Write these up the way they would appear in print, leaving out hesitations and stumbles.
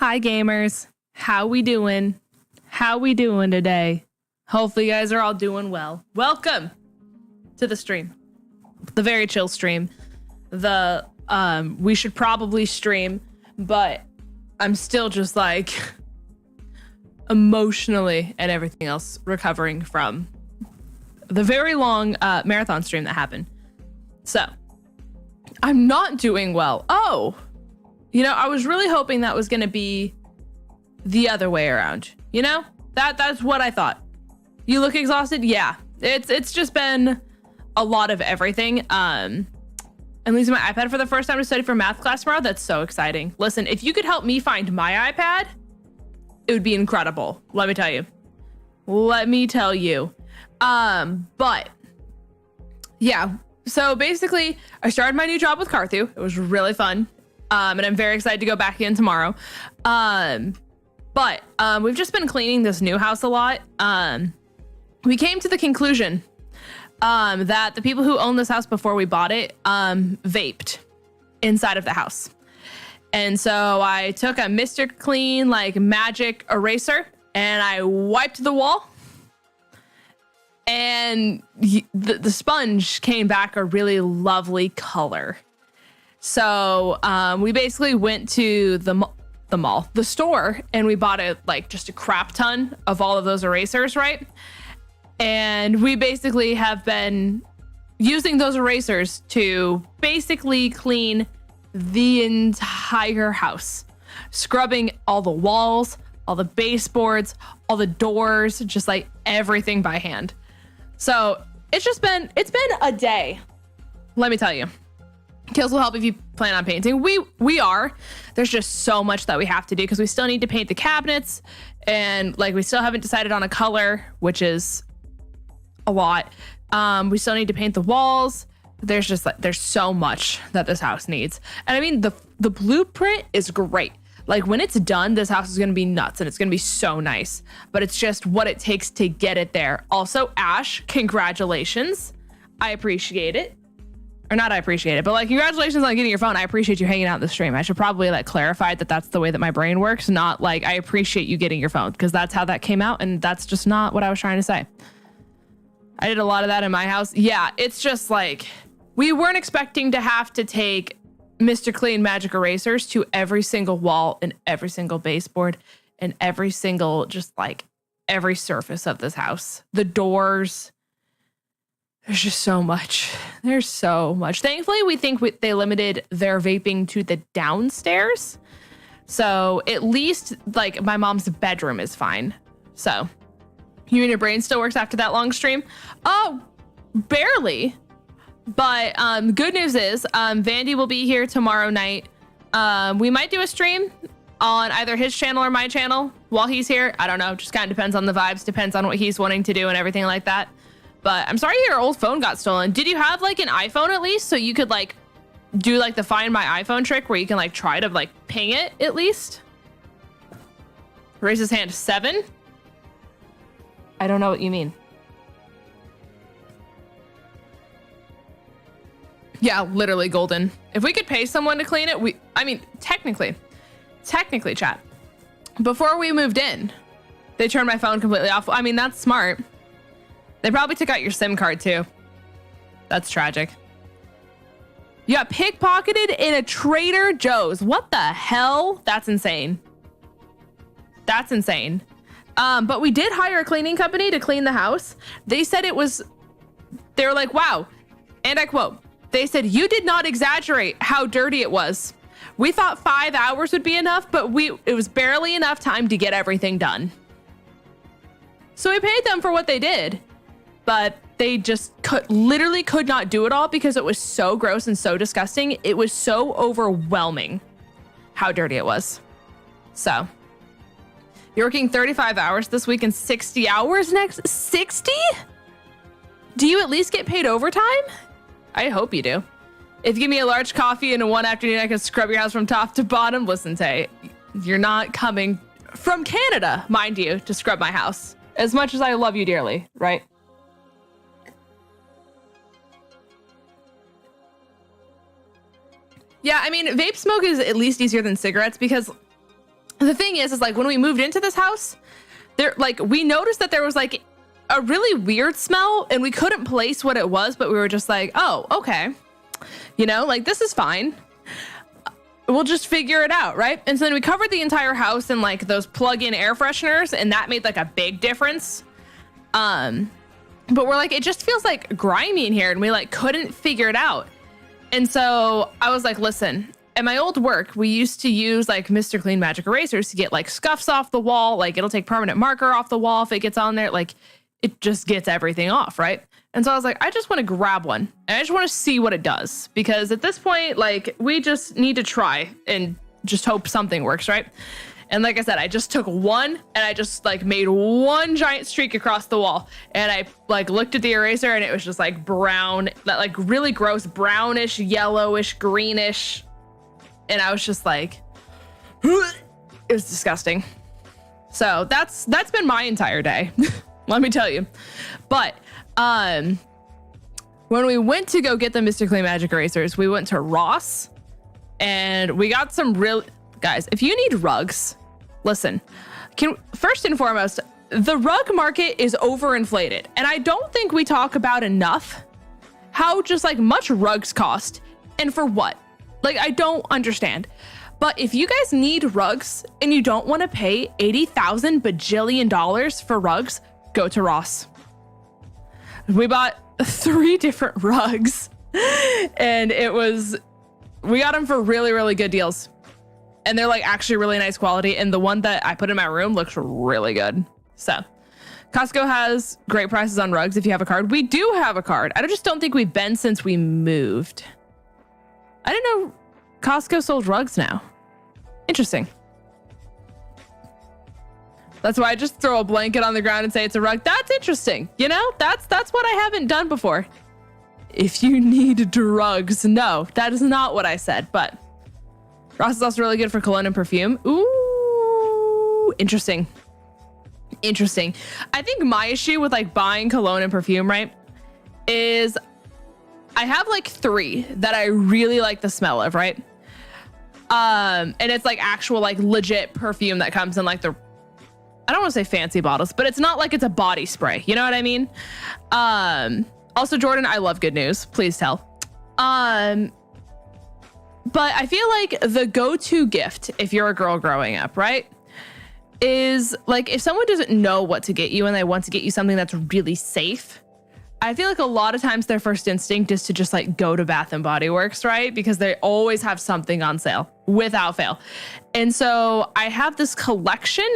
Hi gamers, how we doing? How we doing today? Hopefully you guys are all doing well. Welcome to the stream. The very chill stream. The we should probably stream, but I'm still just like emotionally and everything else recovering from the very long marathon stream that happened. So I'm not doing well. Oh, you know, I was really hoping that was going to be the other way around. You know, that's what I thought. You look exhausted. Yeah, it's just been a lot of everything. I'm losing my iPad for the first time to study for math class tomorrow. That's so exciting. Listen, if you could help me find my iPad, it would be incredible. Let me tell you. But yeah, so basically I started my new job with 𝗏𝗏𝗏. It was really fun. And I'm very excited to go back in tomorrow. But we've just been cleaning this new house a lot. We came to the conclusion that the people who owned this house before we bought it vaped inside of the house. And so I took a Mr. Clean like magic eraser and I wiped the wall. And the sponge came back a really lovely color. So we basically went to the store, and we bought just a crap ton of all of those erasers, right? And we basically have been using those erasers to basically clean the entire house, scrubbing all the walls, all the baseboards, all the doors, just like everything by hand. So it's been a day. Let me tell you. Kills will help if you plan on painting. We are. There's just so much that we have to do because we still need to paint the cabinets, and like we still haven't decided on a color, which is a lot. We still need to paint the walls. There's so much that this house needs. And I mean the blueprint is great. Like when it's done, this house is going to be nuts and it's going to be so nice, but it's just what it takes to get it there. Also, Ash, congratulations. I appreciate it. Or not I appreciate it, but like congratulations on getting your phone. I appreciate you hanging out in the stream. I should probably clarify that that's the way that my brain works, not like I appreciate you getting your phone, because that's how that came out and that's just not what I was trying to say. I did a lot of that in my house. Yeah, it's just like we weren't expecting to have to take Mr. Clean magic erasers to every single wall and every single baseboard and every single every surface of this house. The doors. There's just so much. There's so much. Thankfully, we think they limited their vaping to the downstairs. So at least my mom's bedroom is fine. So you mean your brain still works after that long stream? Oh, barely. But good news is Vandy will be here tomorrow night. We might do a stream on either his channel or my channel while he's here. I don't know. Just kind of depends on the vibes. Depends on what he's wanting to do and everything like that. But I'm sorry your old phone got stolen. Did you have an iPhone at least, so you could do the find my iPhone trick where you can try to ping it at least? Raise his hand. 7? I don't know what you mean. Yeah, literally golden. If we could pay someone to clean it, technically chat. Before we moved in, they turned my phone completely off. I mean, that's smart. They probably took out your SIM card too. That's tragic. You got pickpocketed in a Trader Joe's. What the hell? That's insane. That's insane. But we did hire a cleaning company to clean the house. They said they were like, wow. And I quote, they said, you did not exaggerate how dirty it was. We thought 5 hours would be enough, but it was barely enough time to get everything done. So we paid them for what they did. But they just literally could not do it all because it was so gross and so disgusting. It was so overwhelming how dirty it was. So you're working 35 hours this week and 60 hours next. 60? Do you at least get paid overtime? I hope you do. If you give me a large coffee and in one afternoon I can scrub your house from top to bottom. Listen, Tay, you're not coming from Canada, mind you, to scrub my house. As much as I love you dearly, right? Yeah, I mean, vape smoke is at least easier than cigarettes because The thing is like when we moved into this house, we noticed that there was like a really weird smell and we couldn't place what it was, but we were just like, oh, okay. You know, like this is fine. We'll just figure it out, right? And so then we covered the entire house in like those plug-in air fresheners, and that made like a big difference. But we're like, it just feels like grimy in here, and we like couldn't figure it out. And so I was like, listen, at my old work, we used to use like Mr. Clean magic erasers to get like scuffs off the wall. Like it'll take permanent marker off the wall if it gets on there. Like it just gets everything off, right? And so I was like, I just want to grab one and I just want to see what it does, because at this point, like we just need to try and just hope something works, right? And like I said, I just took one and I just like made one giant streak across the wall, and I like looked at the eraser and it was just like brown, that like really gross brownish, yellowish, greenish. And I was just like, it was disgusting. So that's been my entire day. Let me tell you. But when we went to go get the Mr. Clean magic erasers, we went to Ross and we got some real guys. If you need rugs, listen, first and foremost, the rug market is overinflated. And I don't think we talk about enough how just like much rugs cost and for what. Like, I don't understand. But if you guys need rugs and you don't want to pay $80,000 for rugs, go to Ross. We bought 3 different rugs and we got them for really, really good deals. And they're like actually really nice quality. And the one that I put in my room looks really good. So Costco has great prices on rugs if you have a card. We do have a card. I just don't think we've been since we moved. I didn't know Costco sold rugs now. Interesting. That's why I just throw a blanket on the ground and say it's a rug. That's interesting. You know, that's what I haven't done before. If you need drugs, no, that is not what I said. But Ross is also really good for cologne and perfume. Ooh, interesting. Interesting. I think my issue with like buying cologne and perfume, right, is I have like 3 that I really like the smell of, right? And it's like actual like legit perfume that comes in like I don't want to say fancy bottles, but it's not like it's a body spray. You know what I mean? Also, Jordan, I love good news. Please tell. But I feel like the go-to gift if you're a girl growing up, right, is like if someone doesn't know what to get you and they want to get you something that's really safe, I feel like a lot of times their first instinct is to just like go to Bath and Body Works, right? Because they always have something on sale without fail. And so I have this collection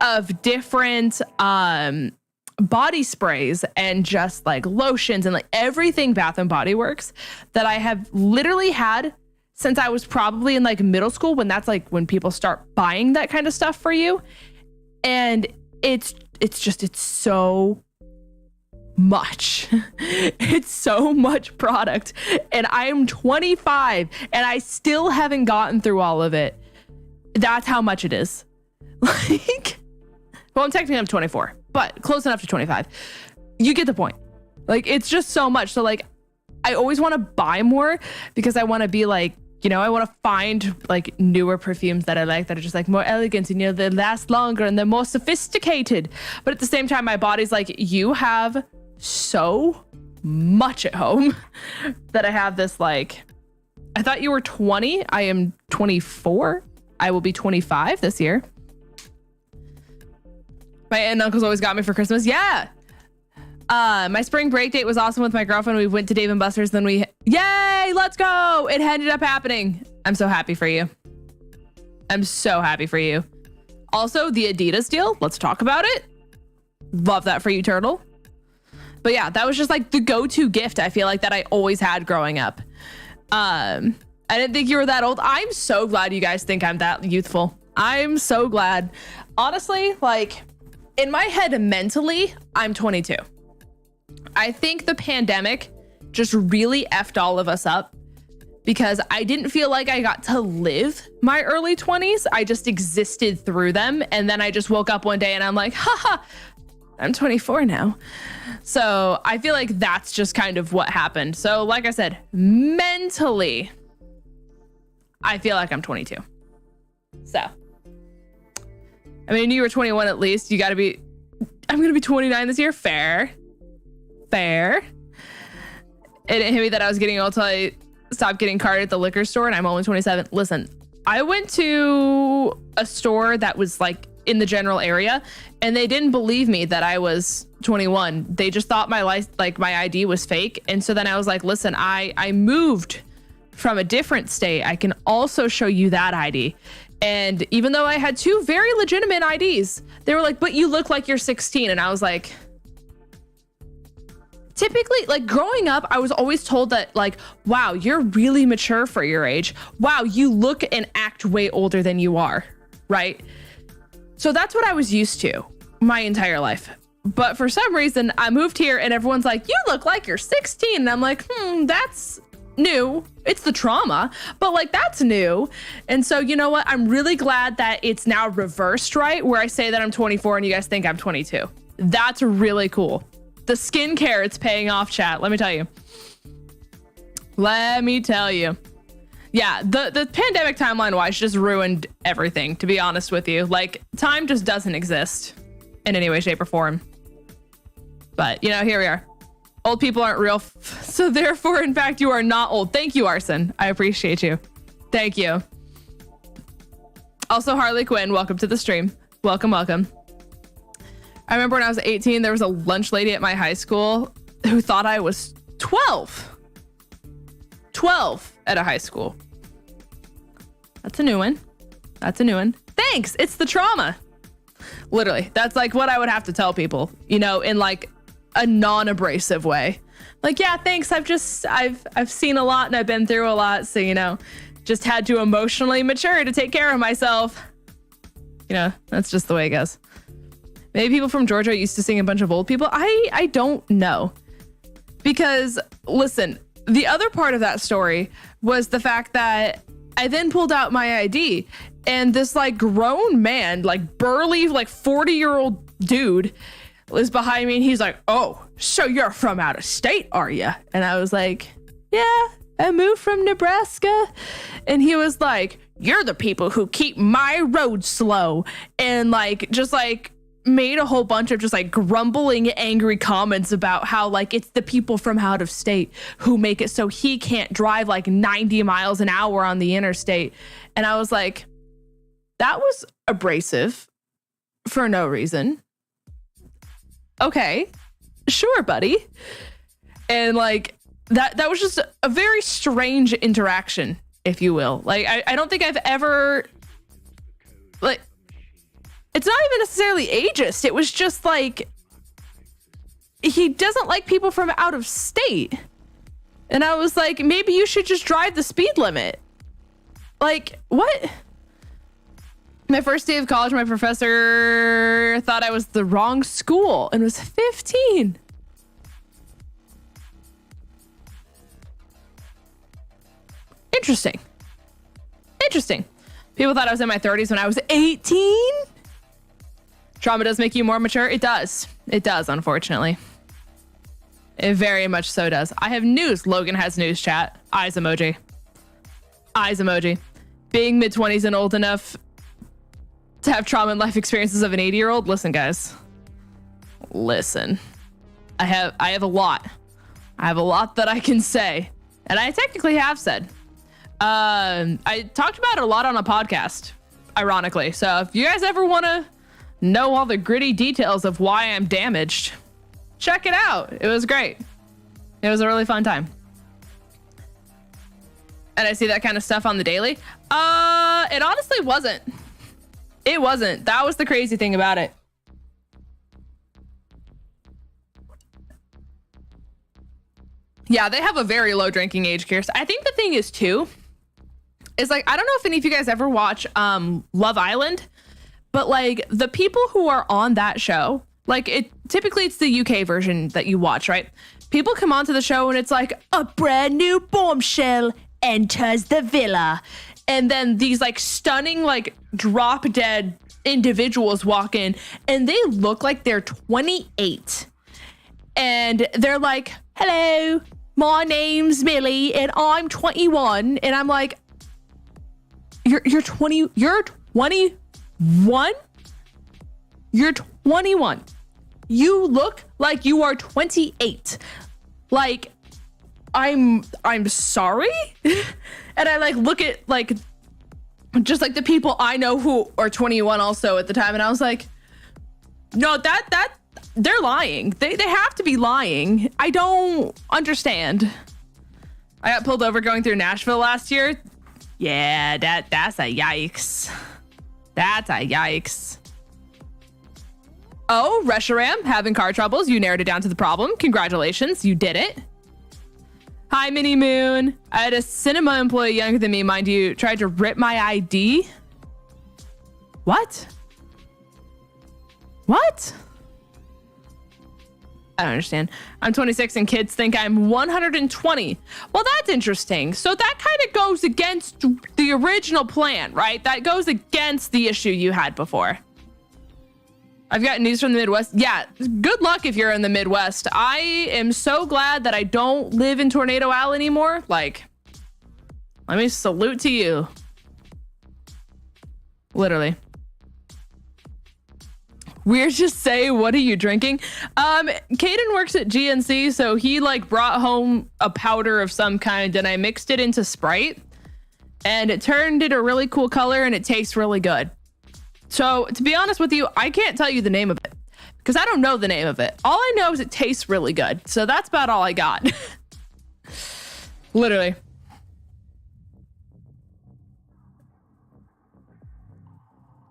of different body sprays and just like lotions and like everything Bath and Body Works that I have literally had since I was probably in like middle school, when that's like when people start buying that kind of stuff for you. And it's so much. It's so much product. And I'm 25 and I still haven't gotten through all of it. That's how much it is. Like, well, I'm 24, but close enough to 25. You get the point. Like, it's just so much. So like, I always want to buy more because I want to be like, you know, I want to find like newer perfumes that I like that are just like more elegant and, you know, they last longer and they're more sophisticated. But at the same time, my body's like, you have so much at home that I have this like, I thought you were 20. I am 24. I will be 25 this year. My aunt and uncles always got me for Christmas. Yeah. My spring break date was awesome with my girlfriend. We went to Dave & Buster's. Then yay, let's go. It ended up happening. I'm so happy for you. I'm so happy for you. Also, the Adidas deal. Let's talk about it. Love that for you, Turtle. But yeah, that was just like the go-to gift I feel like that I always had growing up. I didn't think you were that old. I'm so glad you guys think I'm that youthful. I'm so glad. Honestly, like in my head mentally, I'm 22. I think the pandemic just really effed all of us up because I didn't feel like I got to live my early 20s. I just existed through them. And then I just woke up one day and I'm like, haha, I'm 24 now. So I feel like that's just kind of what happened. So like I said, mentally, I feel like I'm 22. So I mean, you were 21 at least. You got to be... I'm going to be 29 this year. Fair. It didn't hit me that I was getting old until I stopped getting carded at the liquor store and I'm only 27. Listen, I went to a store that was like in the general area and they didn't believe me that I was 21. They just thought my ID was fake. And so then I was like, listen, I moved from a different state. I can also show you that ID. And even though I had two very legitimate IDs, they were like, but you look like you're 16. And I was like, typically, like growing up, I was always told that like, wow, you're really mature for your age. Wow, you look and act way older than you are, right? So that's what I was used to my entire life. But for some reason, I moved here and everyone's like, you look like you're 16. And I'm like, that's new. It's the trauma, but like that's new. And so you know what? I'm really glad that it's now reversed, right? Where I say that I'm 24 and you guys think I'm 22. That's really cool. The skincare, it's paying off, chat. Let me tell you. Yeah, the pandemic timeline wise just ruined everything, to be honest with you. Like time just doesn't exist in any way, shape or form. But you know, here we are. Old people aren't real. So therefore, in fact, you are not old. Thank you, Arson. I appreciate you. Thank you. Also, Harley Quinn, welcome to the stream. Welcome. I remember when I was 18, there was a lunch lady at my high school who thought I was 12. 12 at a high school. That's a new one. Thanks. It's the trauma. Literally. That's like what I would have to tell people, you know, in like a non-abrasive way. Like, yeah, thanks. I've seen a lot and I've been through a lot. So, you know, just had to emotionally mature to take care of myself. You know, that's just the way it goes. Maybe people from Georgia used to sing a bunch of old people. I don't know. Because listen, the other part of that story was the fact that I then pulled out my ID and this like grown man, like burly, like 40-year-old dude was behind me and he's like, oh, so you're from out of state, are you? And I was like, yeah, I moved from Nebraska. And he was like, you're the people who keep my roads slow. And like, just like made a whole bunch of just like grumbling, angry comments about how like it's the people from out of state who make it so he can't drive like 90 miles an hour on the interstate. And I was like, that was abrasive for no reason. Okay, sure, buddy. And like that was just a very strange interaction, if you will. Like I don't think I've ever like, it's not even necessarily ageist. It was just like, he doesn't like people from out of state. And I was like, maybe you should just drive the speed limit. Like, what? My first day of college, my professor thought I was the wrong school and was 15. Interesting. People thought I was in my 30s when I was 18. Trauma does make you more mature. It does, unfortunately. It very much so does. I have news. Logan has news, chat. Eyes emoji. Being mid-20s and old enough to have trauma and life experiences of an 80-year-old. Listen, guys. Listen. I have a lot. I have a lot that I can say. And I technically have said. I talked about it a lot on a podcast, ironically. So if you guys ever want to know all the gritty details of why I'm damaged, check it out. It was great. It was a really fun time. And I see that kind of stuff on the daily. It honestly wasn't. It wasn't. That was the crazy thing about it. Yeah, they have a very low drinking age, Kirsten. I think the thing is too, is like, I don't know if any of you guys ever watch Love Island, but like the people who are on that show, like typically it's the UK version that you watch, right? People come onto the show and it's like, a brand new bombshell enters the villa. And then these like stunning, like drop dead individuals walk in and they look like they're 28. And they're like, hello, my name's Millie and I'm 21. And I'm like, you're 21? You're 21. You look like you are 28. Like, I'm sorry. And I like look at like just like the people I know who are 21 also at the time, and I was like, no, that they're lying. They have to be lying. I don't understand. I got pulled over going through Nashville last year. Yeah, that's a yikes. That's a yikes. Oh, Reshiram, having car troubles. You narrowed it down to the problem. Congratulations, you did it. Hi, Mini Moon. I had a cinema employee younger than me, mind you, tried to rip my ID. What? What? I don't understand. I'm 26 and kids think I'm 120. Well, that's interesting. So that kind of goes against the original plan, right? That goes against the issue you had before. I've got news from the Midwest. Yeah, good luck if you're in the Midwest. I am so glad that I don't live in Tornado Alley anymore. Like, let me salute to you. Literally. We're just say, what are you drinking? Caden works at GNC, so he like brought home a powder of some kind and I mixed it into Sprite and it turned it a really cool color and it tastes really good. So to be honest with you, I can't tell you the name of it because I don't know the name of it. All I know is it tastes really good. So that's about all I got. Literally.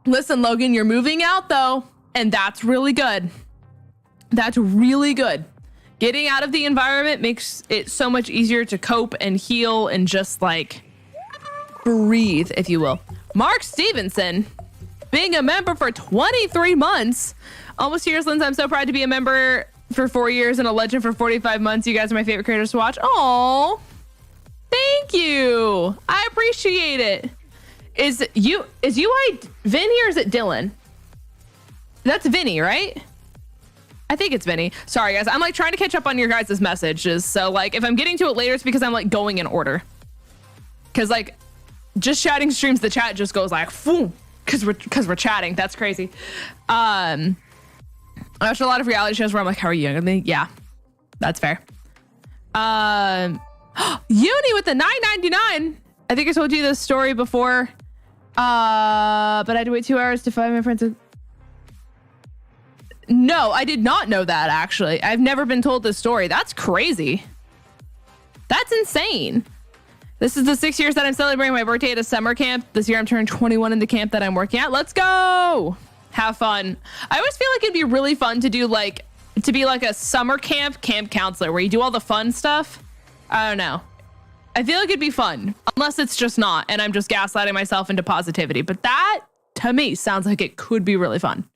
Listen, Logan, you're moving out though. And that's really good. That's really good. Getting out of the environment makes it so much easier to cope and heal and just like breathe, if you will. Mark Stevenson, being a member for 23 months. Almost years, Linz. I'm so proud to be a member for 4 years and a legend for 45 months. You guys are my favorite creators to watch. Oh, thank you. I appreciate it. Is UI Vinny or is it Dylan? That's Vinny, right? I think it's Vinny. Sorry, guys. I'm like trying to catch up on your guys' messages. So like if I'm getting to it later, it's because I'm like going in order. Cause like just chatting streams, the chat just goes like, phoom, cause we're chatting. That's crazy. I watched a lot of reality shows where I'm like, how are you younger than me? Yeah, that's fair. Uni with the $9.99. I think I told you this story before. But I had to wait 2 hours to find my friends. No, I did not know that, actually. I've never been told this story. That's crazy. That's insane. This is the 6 years that I'm celebrating my birthday at a summer camp. This year I'm turning 21 in the camp that I'm working at. Let's go. Have fun. I always feel like it'd be really fun to do to be like a summer camp counselor where you do all the fun stuff. I don't know. I feel like it'd be fun, unless it's just not, and I'm just gaslighting myself into positivity. But that, to me, sounds like it could be really fun.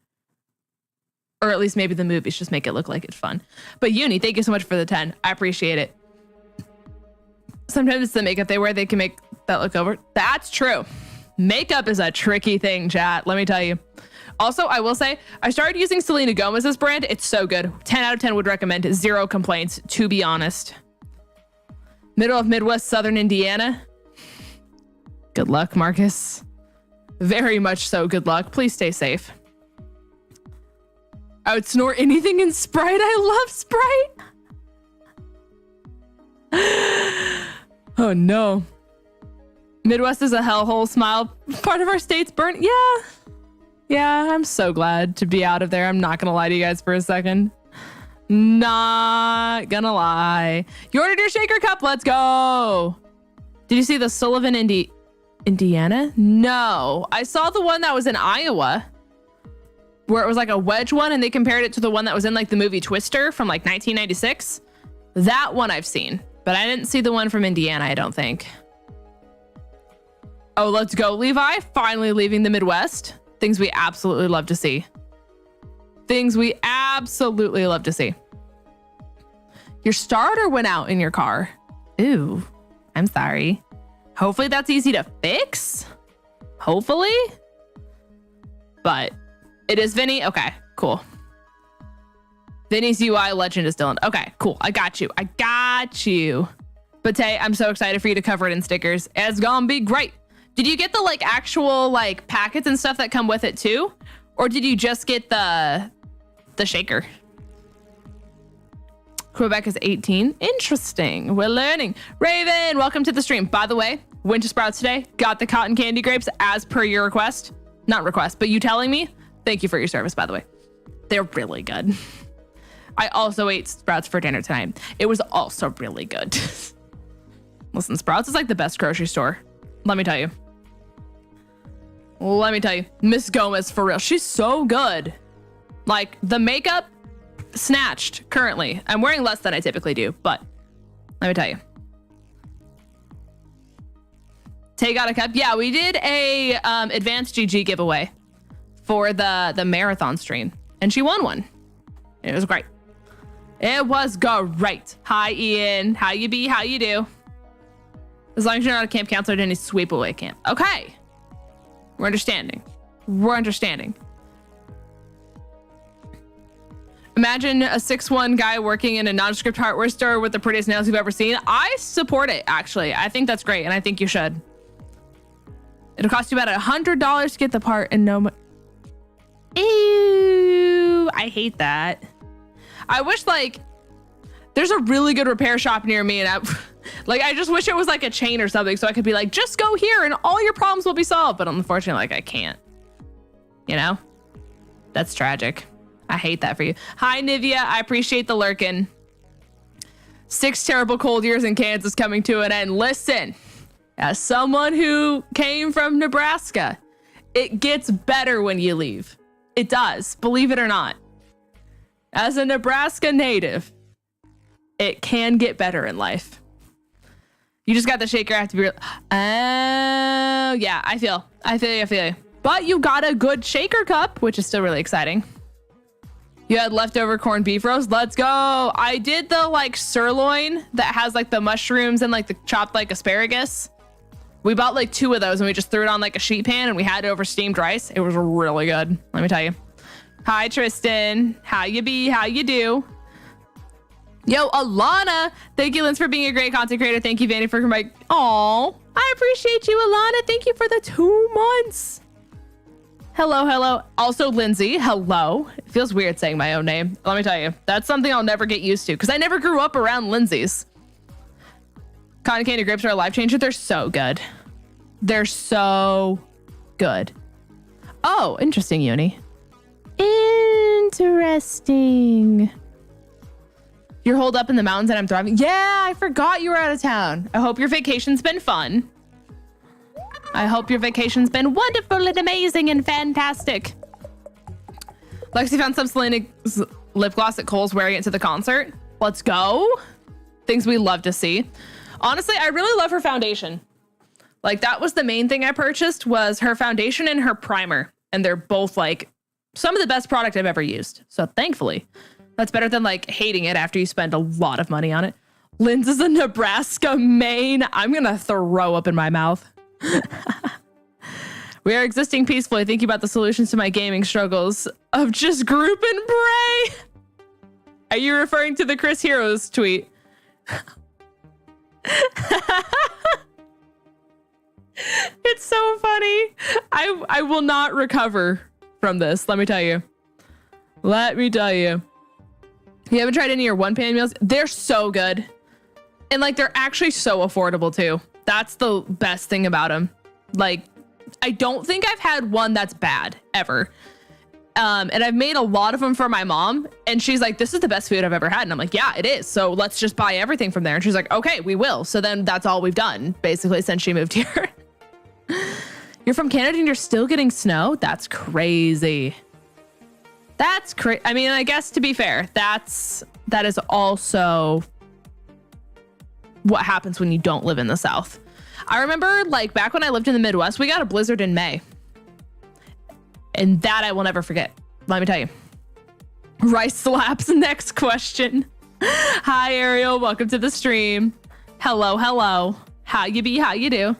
Or at least maybe the movies just make it look like it's fun. But Uni, thank you so much for the 10. I appreciate it. Sometimes it's the makeup they wear, they can make that look over. That's true. Makeup is a tricky thing, chat. Let me tell you. Also, I will say, I started using Selena Gomez's brand. It's so good. 10 out of 10 would recommend it. 0 complaints, to be honest. Middle of Midwest, Southern Indiana. Good luck, Marcus. Very much so. Good luck. Please stay safe. I would snort anything in Sprite. I love Sprite. Oh no. Midwest is a hellhole. Smile. Part of our state's burnt. Yeah, I'm so glad to be out of there. I'm not gonna lie to you guys for a second. Not gonna lie. You ordered your shaker cup. Let's go. Did you see the Sullivan, Indiana? No, I saw the one that was in Iowa, where it was like a wedge one, and they compared it to the one that was in like the movie Twister from like 1996. That one I've seen, but I didn't see the one from Indiana, I don't think. Oh, let's go, Levi. Finally leaving the Midwest. Things we absolutely love to see. Things we absolutely love to see. Your starter went out in your car. Ooh, I'm sorry. Hopefully that's easy to fix. Hopefully. But it is Vinny. Okay, cool. Vinny's UI legend is Dylan. Okay, cool. I got you. But Tay, I'm so excited for you to cover it in stickers. It's gonna be great. Did you get the like actual like packets and stuff that come with it too? Or did you just get the shaker? Quebec is 18. Interesting. We're learning. Raven, welcome to the stream. By the way, went to Sprouts today. Got the cotton candy grapes as per your request. Not request, but you telling me. Thank you for your service, by the way. They're really good. I also ate Sprouts for dinner tonight. It was also really good. Listen, Sprouts is like the best grocery store. Let me tell you. Let me tell you. Miss Gomez, for real. She's so good. Like, the makeup, snatched currently. I'm wearing less than I typically do, but let me tell you. Tay got a cup. Yeah, we did a advanced GG giveaway for the marathon stream, and she won one. It was great. It was great. Hi, Ian. How you be? How you do? As long as you're not a camp counselor at any sweep away camp. Okay. We're understanding. We're understanding. Imagine a 6'1" guy working in a nondescript hardware store with the prettiest nails you've ever seen. I support it, actually. I think that's great, and I think you should. It'll cost you about $100 to get the part and no... Ew, I hate that. I wish, like, there's a really good repair shop near me, and I just wish it was like a chain or something so I could be like, just go here and all your problems will be solved. But unfortunately, like, I can't. You know? That's tragic. I hate that for you. Hi, Nivea. I appreciate the lurkin'. 6 terrible cold years in Kansas coming to an end. Listen, as someone who came from Nebraska, it gets better when you leave. It does, believe it or not. As a Nebraska native, it can get better in life. You just got the shaker. I have to be real. Oh, yeah, I feel you. But you got a good shaker cup, which is still really exciting. You had leftover corned beef roast. Let's go. I did the like sirloin that has like the mushrooms and like the chopped like asparagus. We bought like 2 of those and we just threw it on like a sheet pan and we had it over steamed rice. It was really good. Let me tell you. Hi, Tristan. How you be? How you do? Yo, Alana. Thank you, Linz, for being a great content creator. Thank you, Vanny, for my... Aw, I appreciate you, Alana. Thank you for the 2 months. Hello, hello. Also, Lindsay, hello. It feels weird saying my own name. Let me tell you, that's something I'll never get used to because I never grew up around Lindsay's. Cotton candy grapes are a life changer. They're so good. They're so good. Oh, interesting, Uni. Interesting. You're holed up in the mountains and I'm thriving. Yeah, I forgot you were out of town. I hope your vacation's been fun. I hope your vacation's been wonderful and amazing and fantastic. Lexi found some Selena's lip gloss at Kohl's wearing it to the concert. Let's go. Things we love to see. Honestly, I really love her foundation. Like, that was the main thing I purchased was her foundation and her primer. And they're both like some of the best product I've ever used. So thankfully, that's better than like hating it after you spend a lot of money on it. Linz is a Nebraska Maine. I'm gonna throw up in my mouth. We are existing peacefully, thinking about the solutions to my gaming struggles of just group and pray. Are you referring to the Chris Heroes tweet? It's so funny. I will not recover from this. Let me tell you. You haven't tried any of your one-pan meals? They're so good. And like, they're actually so affordable too. That's the best thing about them. Like, I don't think I've had one that's bad ever. And I've made a lot of them for my mom. And she's like, this is the best food I've ever had. And I'm like, yeah, it is. So let's just buy everything from there. And she's like, okay, we will. So then that's all we've done basically since she moved here. You're from Canada and you're still getting snow? That's crazy. That's crazy. I mean, I guess to be fair, that is also what happens when you don't live in the South. I remember like back when I lived in the Midwest, we got a blizzard in May. And that I will never forget. Let me tell you. Rice slaps. Next question. Hi, Ariel. Welcome to the stream. Hello, hello. How you be? How you do?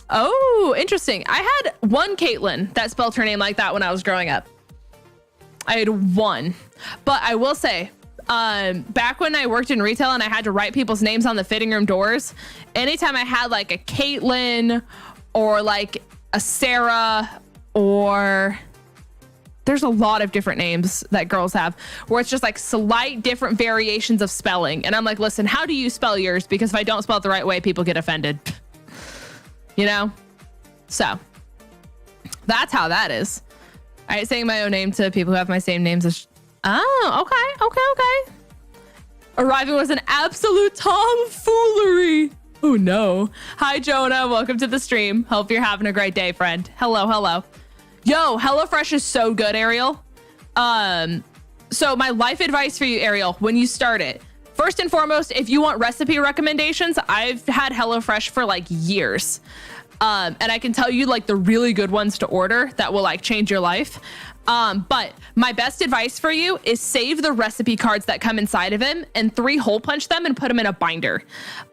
Oh, interesting. I had one Caitlin that spelled her name like that when I was growing up. I had one. But I will say, back when I worked in retail and I had to write people's names on the fitting room doors, anytime I had like a Caitlin or like a Sarah or there's a lot of different names that girls have where it's just like slight different variations of spelling. And I'm like, listen, how do you spell yours? Because if I don't spell it the right way, people get offended, you know? So that's how that is. All right, saying my own name to people who have my same names is, oh, okay. Arriving was an absolute tomfoolery. Oh no. Hi, Jonah. Welcome to the stream. Hope you're having a great day, friend. Hello. Yo, HelloFresh is so good, Ariel. So my life advice for you, Ariel, when you start it, first and foremost, if you want recipe recommendations, I've had HelloFresh for like years. And I can tell you like the really good ones to order that will like change your life. But my best advice for you is save the recipe cards that come inside of them and 3-hole punch them and put them in a binder.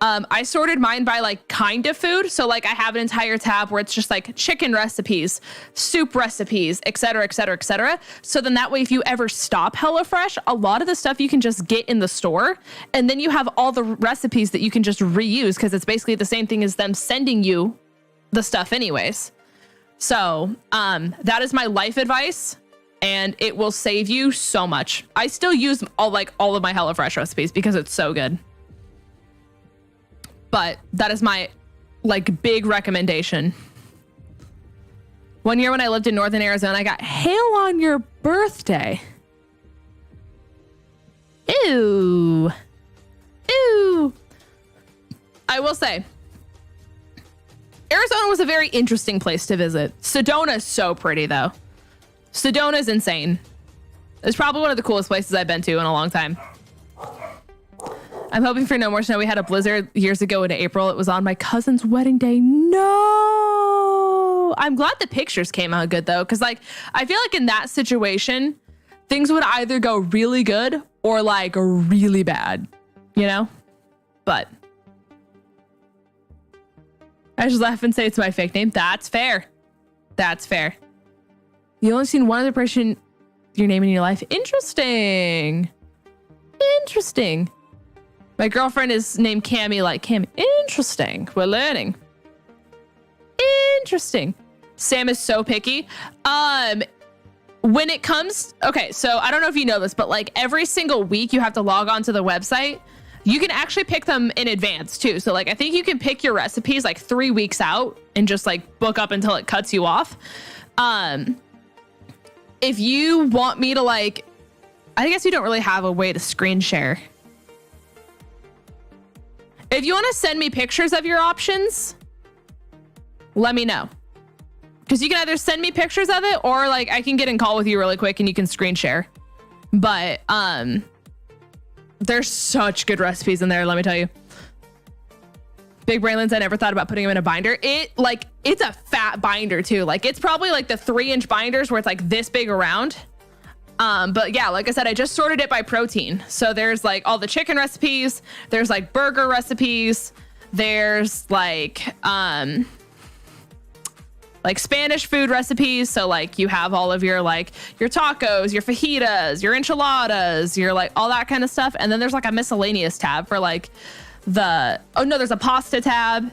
I sorted mine by like kind of food. So like I have an entire tab where it's just like chicken recipes, soup recipes, et cetera, et cetera, et cetera. So then that way, if you ever stop HelloFresh, a lot of the stuff you can just get in the store, and then you have all the recipes that you can just reuse because it's basically the same thing as them sending you the stuff anyways. So that is my life advice, and it will save you so much. I still use all of my HelloFresh recipes because it's so good. But that is my like big recommendation. One year when I lived in Northern Arizona, I got hail on your birthday. Ew. I will say, Arizona was a very interesting place to visit. Sedona is so pretty, though. Sedona is insane. It's probably one of the coolest places I've been to in a long time. I'm hoping for no more snow. We had a blizzard years ago in April. It was on my cousin's wedding day. No! I'm glad the pictures came out good, though, because like I feel like in that situation, things would either go really good or like really bad, you know? But I just laugh and say it's my fake name. That's fair. You only seen one other person your name in your life. Interesting. My girlfriend is named Cammy, like Cammy. Interesting. We're learning. Interesting. Sam is so picky. When it comes, okay, so I don't know if you know this, but like every single week you have to log on to the website. You can actually pick them in advance too. So like, I think you can pick your recipes like 3 weeks out and just like book up until it cuts you off. If you want me to like, I guess you don't really have a way to screen share. If you want to send me pictures of your options, let me know. Because you can either send me pictures of it or like I can get in call with you really quick and you can screen share. But, there's such good recipes in there, let me tell you. Big Brainlands, I never thought about putting them in a binder. It's a fat binder too. Like it's probably like the 3-inch binders where it's like this big around. But yeah, like I said, I just sorted it by protein. So there's like all the chicken recipes, there's like burger recipes, there's like Spanish food recipes. So like you have all of your your tacos, your fajitas, your enchiladas, your like all that kind of stuff. And then there's like a miscellaneous tab for like there's a pasta tab.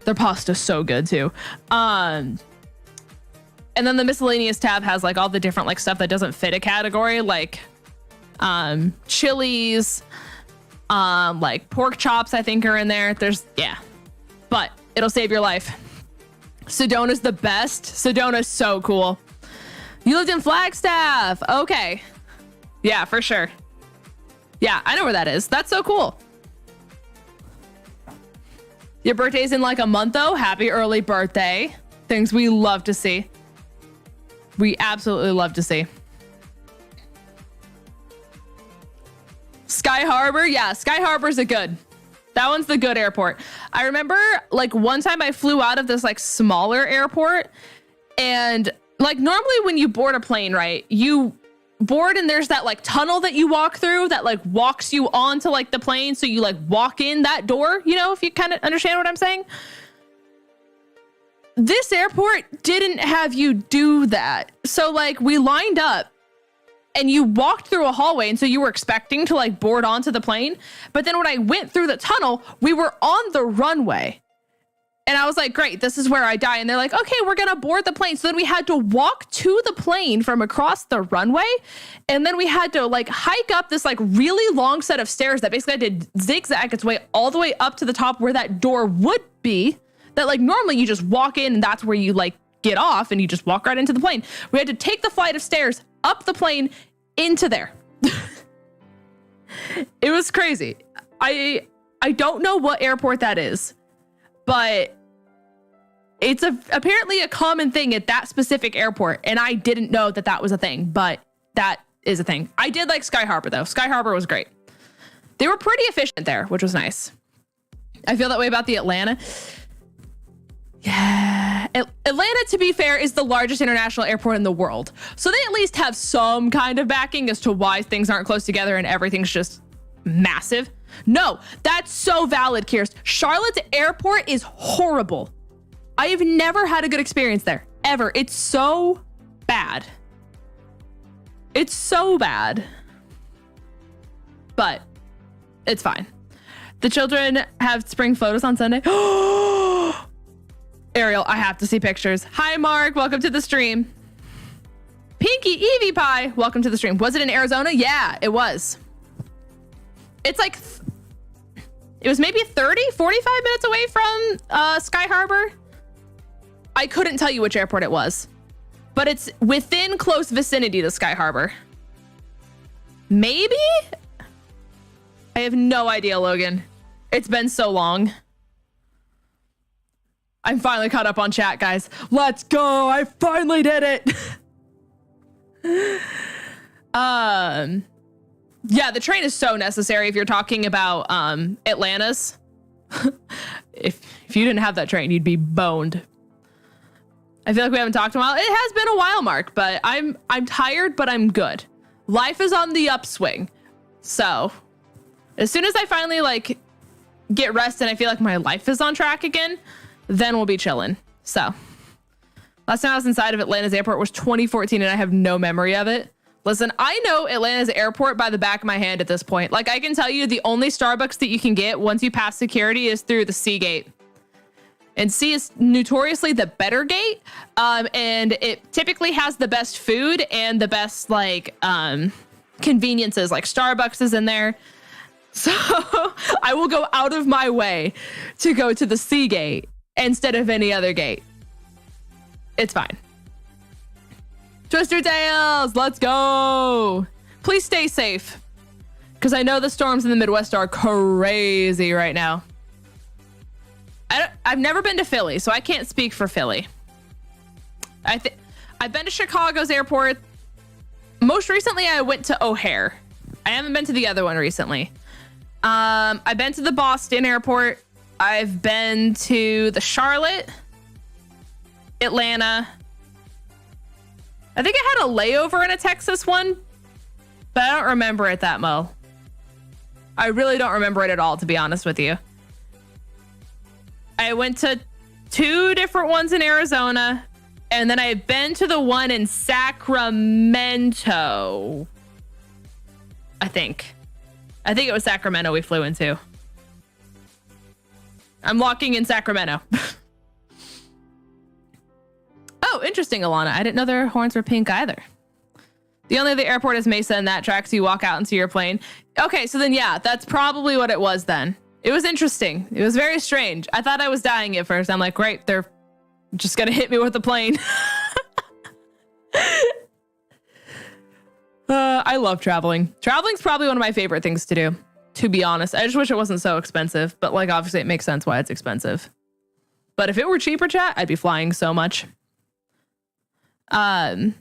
Their pasta's so good too. And then the miscellaneous tab has like all the different like stuff that doesn't fit a category, like chilies, like pork chops, I think are in there. But it'll save your life. Sedona's the best. Sedona's so cool. You lived in Flagstaff. Okay. Yeah, for sure. Yeah, I know where that is. That's so cool. Your birthday's in like a month though. Happy early birthday. Things we love to see. We absolutely love to see. Sky Harbor. Yeah, Sky Harbor's that one's the good airport. I remember like one time I flew out of this like smaller airport, and like normally when you board a plane, right, you board and there's that like tunnel that you walk through that like walks you onto like the plane. So you like walk in that door, you know, if you kind of understand what I'm saying. This airport didn't have you do that. So like we lined up and you walked through a hallway, and so you were expecting to like board onto the plane. But then when I went through the tunnel, we were on the runway. And I was like, great, this is where I die. And they're like, okay, we're going to board the plane. So then we had to walk to the plane from across the runway. And then we had to like hike up this like really long set of stairs that basically had to zigzag its way all the way up to the top where that door would be. That like normally you just walk in and that's where you like get off and you just walk right into the plane. We had to take the flight of stairs up the plane into there. It was crazy. I don't know what airport that is, but it's apparently a common thing at that specific airport. And I didn't know that that was a thing, but that is a thing. I did like Sky Harbor though. Sky Harbor was great. They were pretty efficient there, which was nice. I feel that way about the Atlanta. Yeah. Atlanta, to be fair, is the largest international airport in the world. So they at least have some kind of backing as to why things aren't close together and everything's just massive. No, that's so valid, Kirst. Charlotte's airport is horrible. I have never had a good experience there, ever. It's so bad. It's so bad. But it's fine. The children have spring photos on Sunday. Ariel, I have to see pictures. Hi, Mark. Welcome to the stream. Pinky Evie Pie, welcome to the stream. Was it in Arizona? Yeah, it was. It's like, it was maybe 30, 45 minutes away from Sky Harbor. I couldn't tell you which airport it was, but it's within close vicinity to Sky Harbor. Maybe? I have no idea, Logan. It's been so long. I'm finally caught up on chat, guys. Let's go. I finally did it. Yeah, the train is so necessary if you're talking about Atlanta's. if you didn't have that train, you'd be boned. I feel like we haven't talked in a while. It has been a while, Mark, but I'm tired, but I'm good. Life is on the upswing. So as soon as I finally like get rest and I feel like my life is on track again, then we'll be chilling. So last time I was inside of Atlanta's airport was 2014 and I have no memory of it. Listen, I know Atlanta's airport by the back of my hand at this point. Like I can tell you the only Starbucks that you can get once you pass security is through the C gate. And C is notoriously the better gate. And it typically has the best food and the best like conveniences, like Starbucks is in there. So I will go out of my way to go to the C gate instead of any other gate. It's fine. Twister Tails, let's go. Please stay safe, because I know the storms in the Midwest are crazy right now. I've never been to Philly, so I can't speak for Philly. I've been to Chicago's airport. Most recently, I went to O'Hare. I haven't been to the other one recently. I've been to the Boston airport. I've been to the Charlotte, Atlanta. I think I had a layover in a Texas one, but I don't remember it that well. I really don't remember it at all, to be honest with you. I went to 2 different ones in Arizona, and then I've been to the one in Sacramento. I think it was Sacramento we flew into. I'm locking in Sacramento. Oh, interesting, Alana. I didn't know their horns were pink either. The only other airport is Mesa, and that tracks you walk out into your plane. Okay, so then yeah, that's probably what it was then. It was interesting. It was very strange. I thought I was dying at first. I'm like, great, they're just gonna hit me with the plane. I love traveling. Traveling's probably one of my favorite things to do, to be honest. I just wish it wasn't so expensive, but like obviously it makes sense why it's expensive. But if it were cheaper, chat, I'd be flying so much. I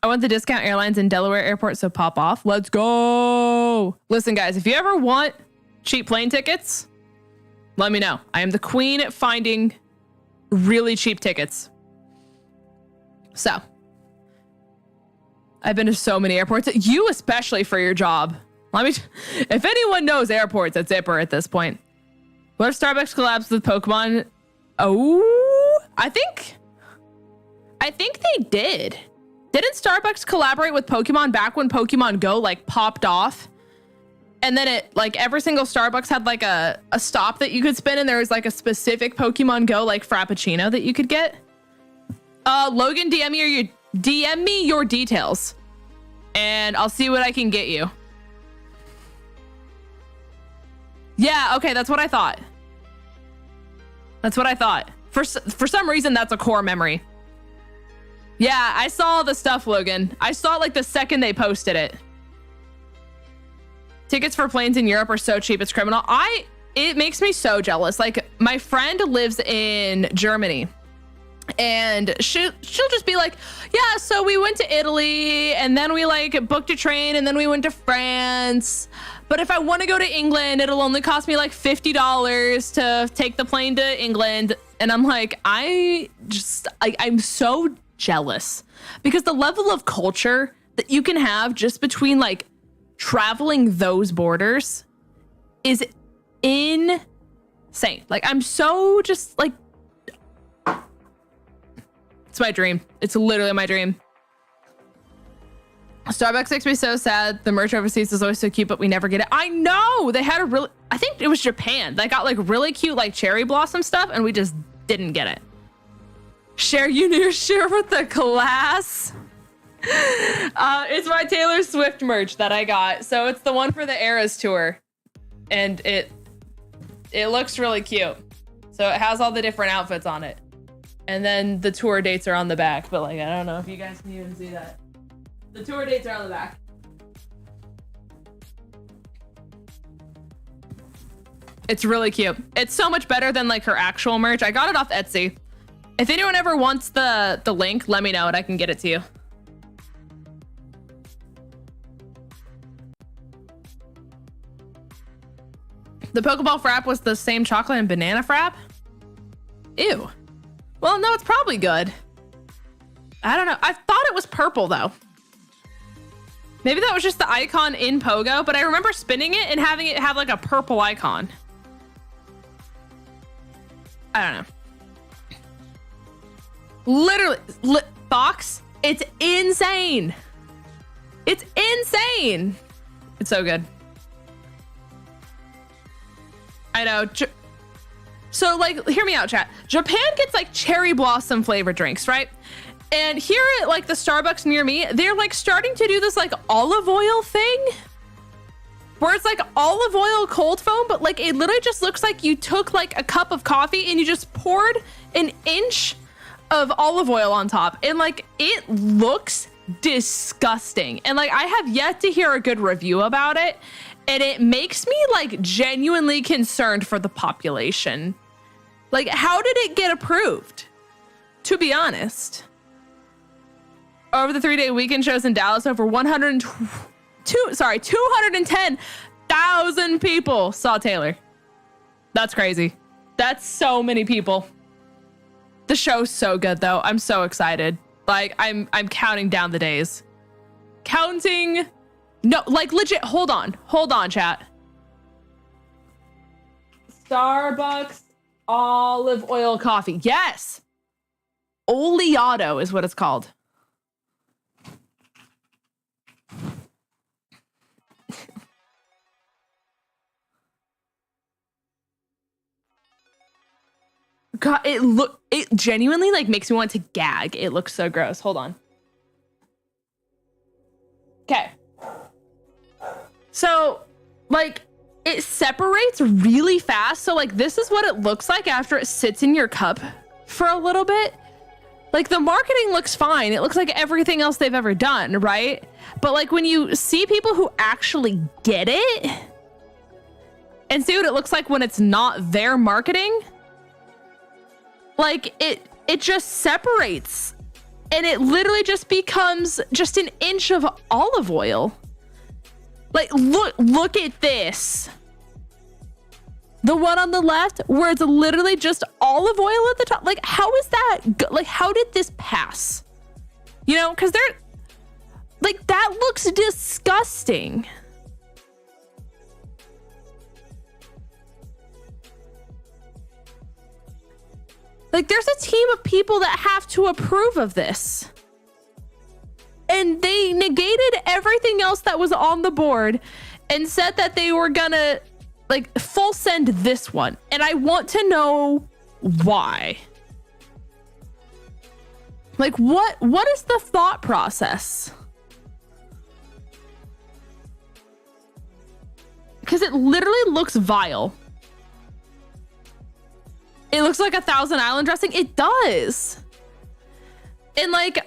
went to Discount Airlines in Delaware Airport, so pop off. Let's go. Listen, guys, if you ever want cheap plane tickets, let me know. I am the queen at finding really cheap tickets. So I've been to so many airports. You especially for your job. If anyone knows airports, it's Zipper at this point. What if Starbucks collabs with Pokemon? Oh, I think they did. Didn't Starbucks collaborate with Pokemon back when Pokemon Go like popped off? And then it, like, every single Starbucks had like a stop that you could spin, and there was like a specific Pokemon Go like Frappuccino that you could get. Logan, DM me your details, and I'll see what I can get you. Yeah, okay, that's what I thought. That's what I thought. For some reason, that's a core memory. Yeah, I saw the stuff, Logan. I saw it like the second they posted it. Tickets for planes in Europe are so cheap, it's criminal. It makes me so jealous. Like, my friend lives in Germany, and she'll just be like, yeah, so we went to Italy, and then we like booked a train, and then we went to France. But if I want to go to England, it'll only cost me like $50 to take the plane to England. And I'm like, I'm so jealous, because the level of culture that you can have just between like traveling those borders is insane. Like, I'm so just like, it's my dream. It's literally my dream. Starbucks makes me so sad. The merch overseas is always so cute, but we never get it. I know, they had a really, I think it was Japan. They got like really cute like cherry blossom stuff, and we just didn't get it. Share with the class. It's my Taylor Swift merch that I got. So it's the one for the Eras tour, and it looks really cute. So it has all the different outfits on it, and then the tour dates are on the back. But like, I don't know if you guys can even see that. The tour dates are on the back. It's really cute. It's so much better than like her actual merch. I got it off Etsy. If anyone ever wants the link, let me know and I can get it to you. The Pokeball Frap was the same chocolate and banana frap? Ew. Well, no, it's probably good. I don't know. I thought it was purple though. Maybe that was just the icon in Pogo, but I remember spinning it and having it have like a purple icon. I don't know. Literally, Fox, it's insane. It's insane. It's so good. I know. So like, hear me out, chat. Japan gets like cherry blossom flavored drinks, right? And here at like the Starbucks near me, they're like starting to do this like olive oil thing, where it's like olive oil cold foam, but like it literally just looks like you took like a cup of coffee and you just poured an inch of olive oil on top, and like it looks disgusting. And like I have yet to hear a good review about it, and it makes me like genuinely concerned for the population. Like, how did it get approved? To be honest. Over the 3-day weekend shows in Dallas, over 210,000 people saw Taylor. That's crazy. That's so many people. The show's so good though. I'm so excited. Like I'm counting down the days. Counting. No, like legit. Hold on, chat. Starbucks olive oil coffee. Yes. Oleato is what it's called. God, it genuinely like makes me want to gag. It looks so gross. Hold on. Okay. So like it separates really fast. So like this is what it looks like after it sits in your cup for a little bit. Like the marketing looks fine. It looks like everything else they've ever done, right? But like when you see people who actually get it and see what it looks like when it's not their marketing, like it just separates, and it literally just becomes just an inch of olive oil. Like look at this. The one on the left where it's literally just olive oil at the top. Like how is that like how did this pass? You know, because they're like that looks disgusting. Like there's a team of people that have to approve of this. And they negated everything else that was on the board and said that they were gonna like full send this one. And I want to know why. Like what is the thought process? Because it literally looks vile. It looks like a Thousand Island dressing. It does. And like,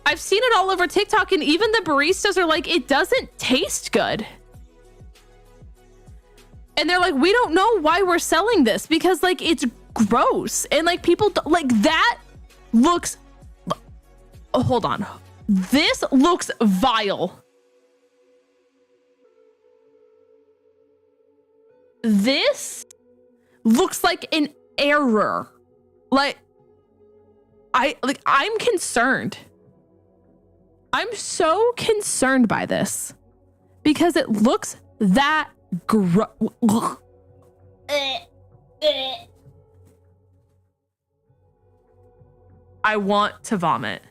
I've seen it all over TikTok, and even the baristas are like, it doesn't taste good. And they're like, we don't know why we're selling this, because like, it's gross. And like, people like that looks, oh, hold on. This looks vile. This looks like an error. Like, I'm concerned. I'm so concerned by this because it looks that I want to vomit.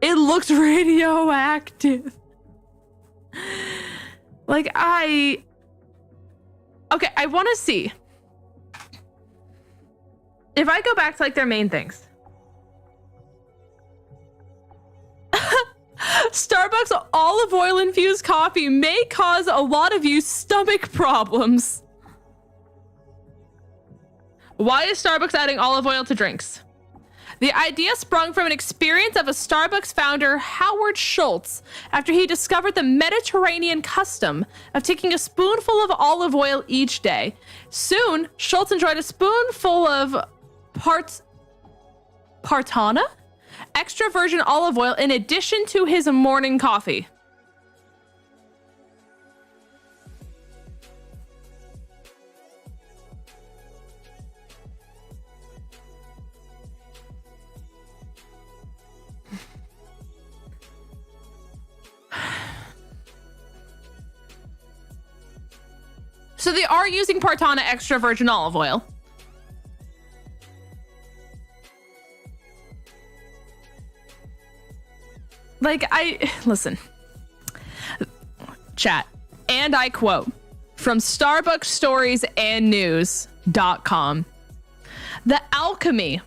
It looks radioactive. Like okay, I want to see if I go back to like their main things. Starbucks olive oil infused coffee may cause a lot of you stomach problems. Why is Starbucks adding olive oil to drinks? The idea sprung from an experience of a Starbucks founder, 𝗟𝗡𝗟 after he discovered the Mediterranean custom of taking a spoonful of olive oil each day. Soon, Schultz enjoyed a spoonful of Partana? Extra virgin olive oil in addition to his morning coffee. So they are using Partana extra virgin olive oil. Like, listen, chat, and I quote from Starbucks Stories and News.com. The alchemy.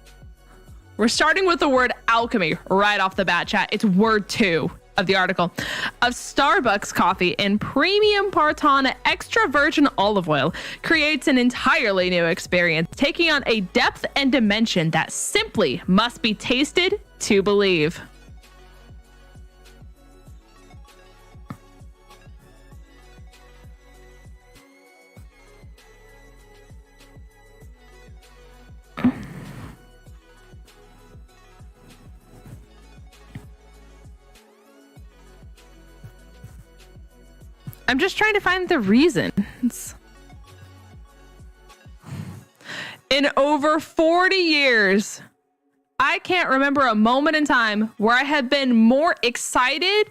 We're starting with the word alchemy right off the bat, chat. It's word 2 of the article of Starbucks coffee and premium Partana extra virgin olive oil creates an entirely new experience, taking on a depth and dimension that simply must be tasted to believe. I'm just trying to find the reasons. In over 40 years, I can't remember a moment in time where I have been more excited,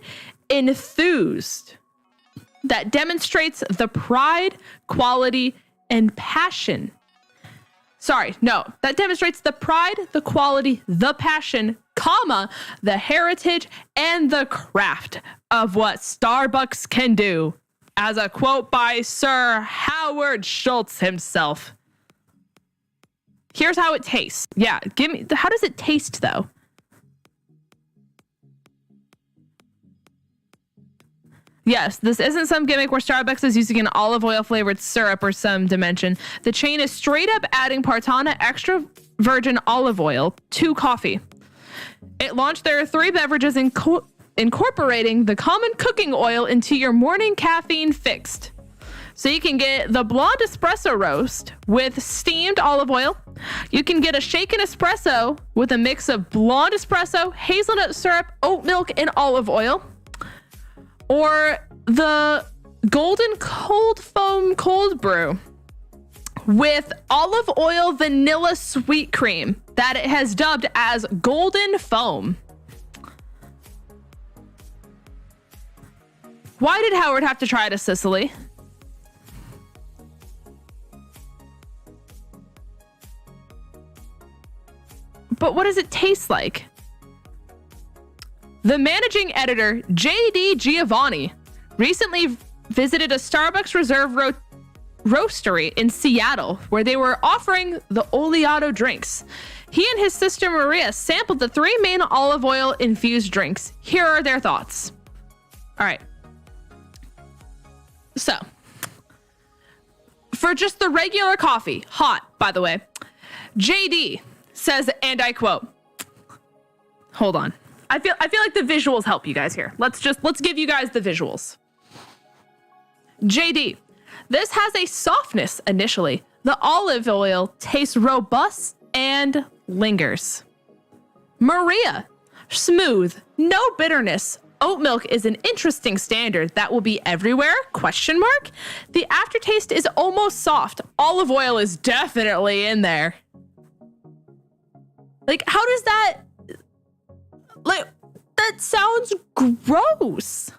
enthused, that demonstrates the pride, quality, and passion. That demonstrates the pride, the quality, the passion, the heritage, and the craft of what Starbucks can do. As a quote by Sir 𝗟𝗡𝗟 himself. Here's how it tastes. Yeah, how does it taste though? Yes, this isn't some gimmick where Starbucks is using an olive oil flavored syrup or some dimension. The chain is straight up adding Partana extra virgin olive oil to coffee. It launched their 3 beverages incorporating the common cooking oil into your morning caffeine fixed. So you can get the blonde espresso roast with steamed olive oil. You can get a shaken espresso with a mix of blonde espresso, hazelnut syrup, oat milk, and olive oil. Or the golden cold foam cold brew with olive oil vanilla sweet cream that it has dubbed as golden foam. Why did Howard have to try to Sicily? But what does it taste like? The managing editor, J.D. Giovanni, recently visited a Starbucks Reserve roastery in Seattle where they were offering the oleato drinks. He and his sister Maria sampled the 3 main olive oil infused drinks. Here are their thoughts. All right. So, for just the regular coffee, hot, by the way, JD says, and I quote, hold on. I feel like the visuals help you guys here. Let's give you guys the visuals. JD, this has a softness initially. The olive oil tastes robust and lingers. Maria, smooth, no bitterness. Oat milk is an interesting standard that will be everywhere, ? The aftertaste is almost soft. Olive oil is definitely in there. Like, how does that, like, that sounds gross.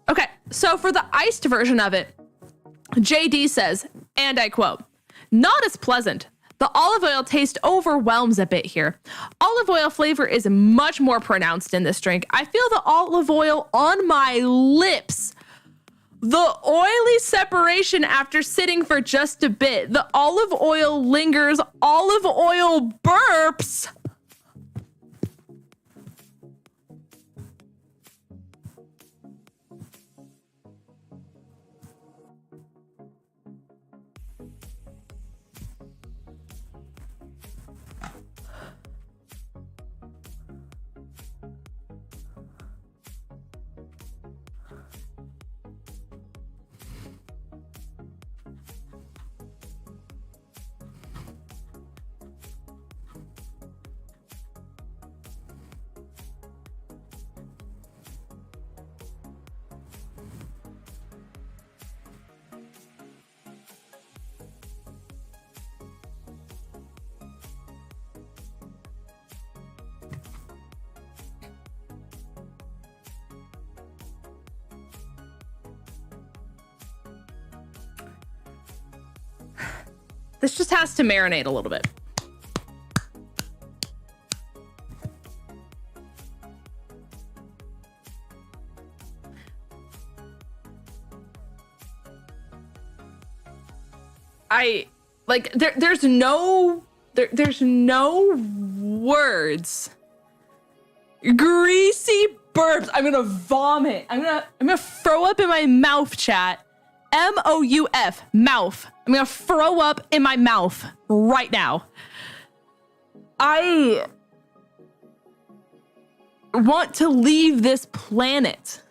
Okay, so for the iced version of it, JD says, and I quote, not as pleasant. The olive oil taste overwhelms a bit here. Olive oil flavor is much more pronounced in this drink. I feel the olive oil on my lips. The oily separation after sitting for just a bit. The olive oil lingers. Olive oil burps. This just has to marinate a little bit. There's no words. Greasy burps. I'm gonna vomit. I'm gonna throw up in my mouth, chat. MOUF, mouth. I'm gonna throw up in my mouth right now. I want to leave this planet.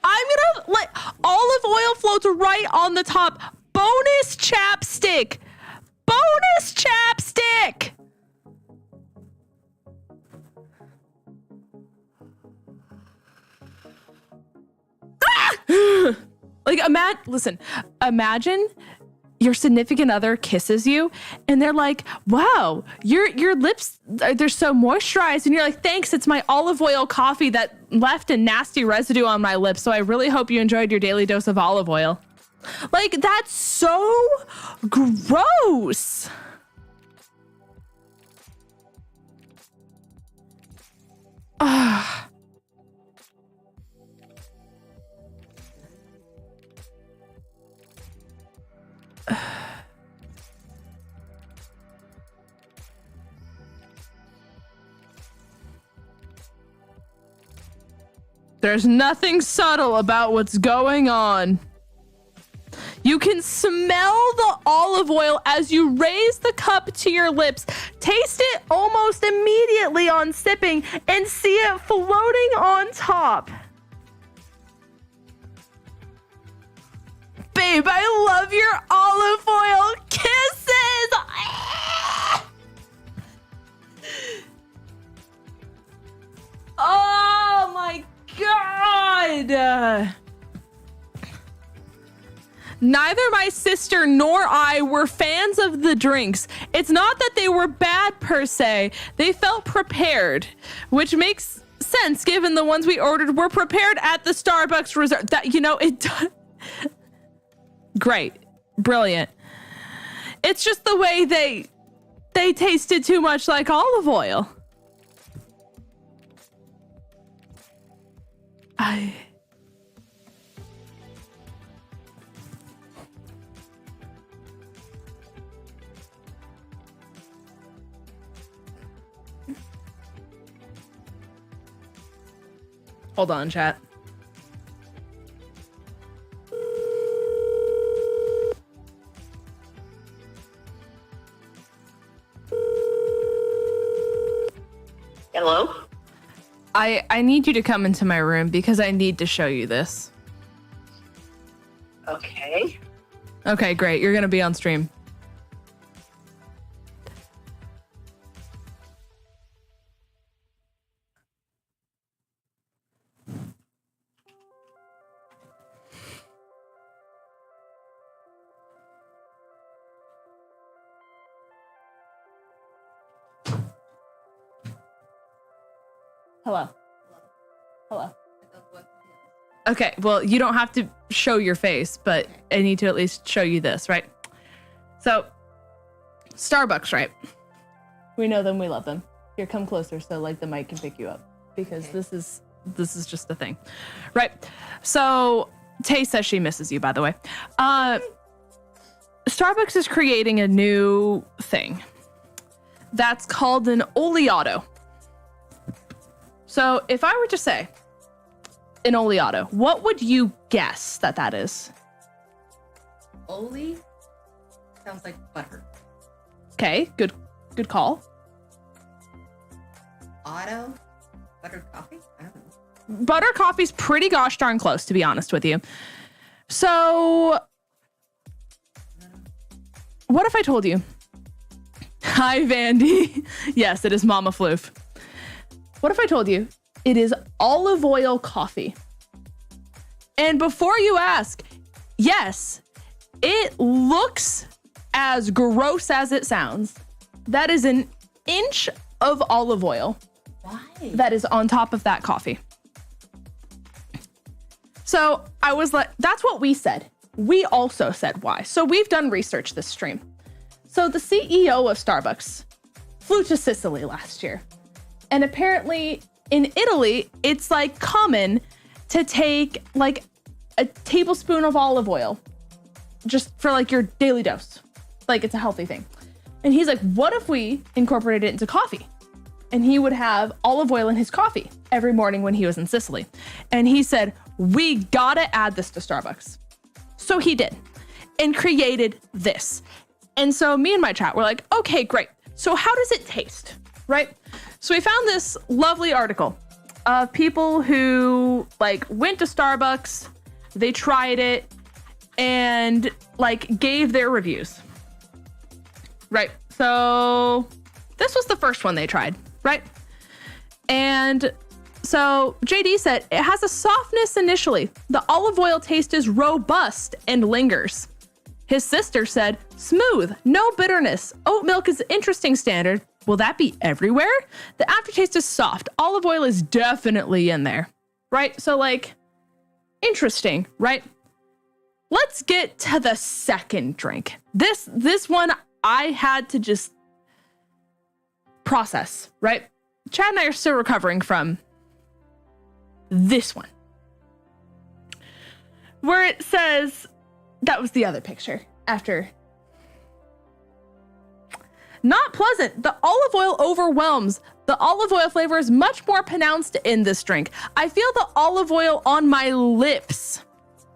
I'm gonna let olive oil floats right on the top. Bonus chapstick. Bonus chapstick. Like, imagine your significant other kisses you and they're like, wow, your lips, they're so moisturized. And you're like, thanks, it's my olive oil coffee that left a nasty residue on my lips. So I really hope you enjoyed your daily dose of olive oil. Like, that's so gross. There's nothing subtle about what's going on. You can smell the olive oil as you raise the cup to your lips, taste it almost immediately on sipping, and see it floating on top. Babe, I love your olive oil kisses. Oh my God. Neither my sister nor I were fans of the drinks. It's not that they were bad per se. They felt prepared, which makes sense given the ones we ordered were prepared at the Starbucks Reserve. That, you know, it does. Great. Brilliant. It's just the way they tasted too much like olive oil. Hold on, chat. Hello? I need you to come into my room because I need to show you this. Okay. Okay, great. You're going to be on stream. Hello. Hello. Okay, well, you don't have to show your face, but I need to at least show you this, right? So, Starbucks, right? We know them, we love them. Here, come closer so like the mic can pick you up because this is just a thing, right? So, Tay says she misses you, by the way. Starbucks is creating a new thing that's called an oleato. So, if I were to say an oleato, what would you guess that is? Oli sounds like butter. Okay, good call. Auto buttered coffee? I don't know. Butter coffee's pretty gosh darn close, to be honest with you. So, what if I told you? Hi, Vandy. Yes, it is Mama Floof. What if I told you it is olive oil coffee? And before you ask, yes, it looks as gross as it sounds. That is an inch of olive oil. Why? That is on top of that coffee. So I was like, that's what we said. We also said why. So we've done research this stream. So the CEO of Starbucks flew to Sicily last year. And apparently in Italy, it's like common to take like a tablespoon of olive oil just for like your daily dose. Like it's a healthy thing. And he's like, what if we incorporated it into coffee? And he would have olive oil in his coffee every morning when he was in Sicily. And he said, we gotta add this to Starbucks. So he did and created this. And so me and my chat were like, okay, great. So how does it taste, right? So we found this lovely article of people who like went to Starbucks, they tried it and like gave their reviews, right? So this was the first one they tried, right? And so JD said, it has a softness initially. The olive oil taste is robust and lingers. His sister said, smooth, no bitterness. Oat milk is an interesting standard. Will that be everywhere? The aftertaste is soft. Olive oil is definitely in there, right? So like, interesting, right? Let's get to the second drink. This one I had to just process, right? Chad and I are still recovering from this one, where it says, that was the other picture after. Not pleasant. The olive oil overwhelms. The olive oil flavor is much more pronounced in this drink. I feel the olive oil on my lips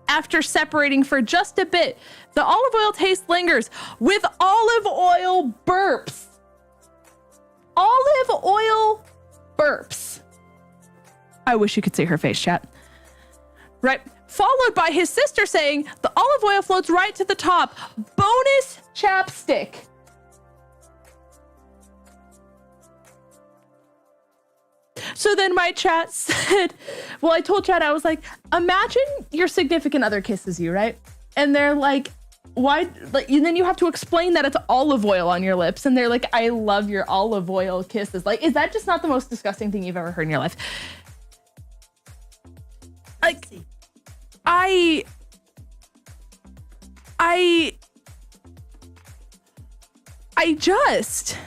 after separating for just a bit. The olive oil taste lingers with olive oil burps. Olive oil burps. I wish you could see her face, chat. Right? Followed by his sister saying, the olive oil floats right to the top. Bonus chapstick. So then my chat said, well, I told chat, I was like, imagine your significant other kisses you, right? And they're like, why? Like, and then you have to explain that it's olive oil on your lips. And they're like, I love your olive oil kisses. Like, is that just not the most disgusting thing you've ever heard in your life? Like, I just,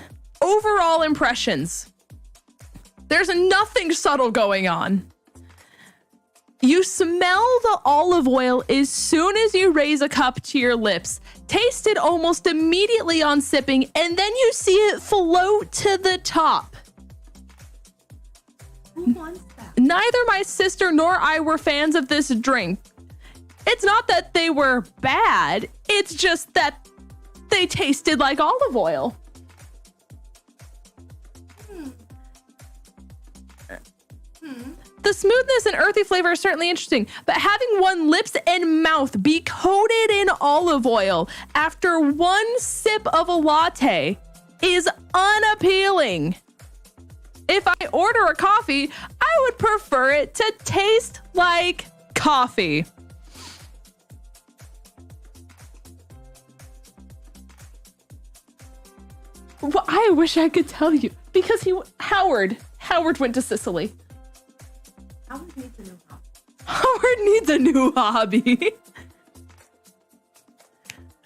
overall impressions, there's nothing subtle going on. You smell the olive oil as soon as you raise a cup to your lips, taste it almost immediately on sipping, and then you see it float to the top. Who wants that? Neither my sister nor I were fans of this drink. It's not that they were bad, it's just that they tasted like olive oil. The smoothness and earthy flavor is certainly interesting, but having one lips and mouth be coated in olive oil after one sip of a latte is unappealing. If I order a coffee, I would prefer it to taste like coffee. Well, I wish I could tell you because Howard went to Sicily. Howard needs a new hobby. Howard needs a new hobby.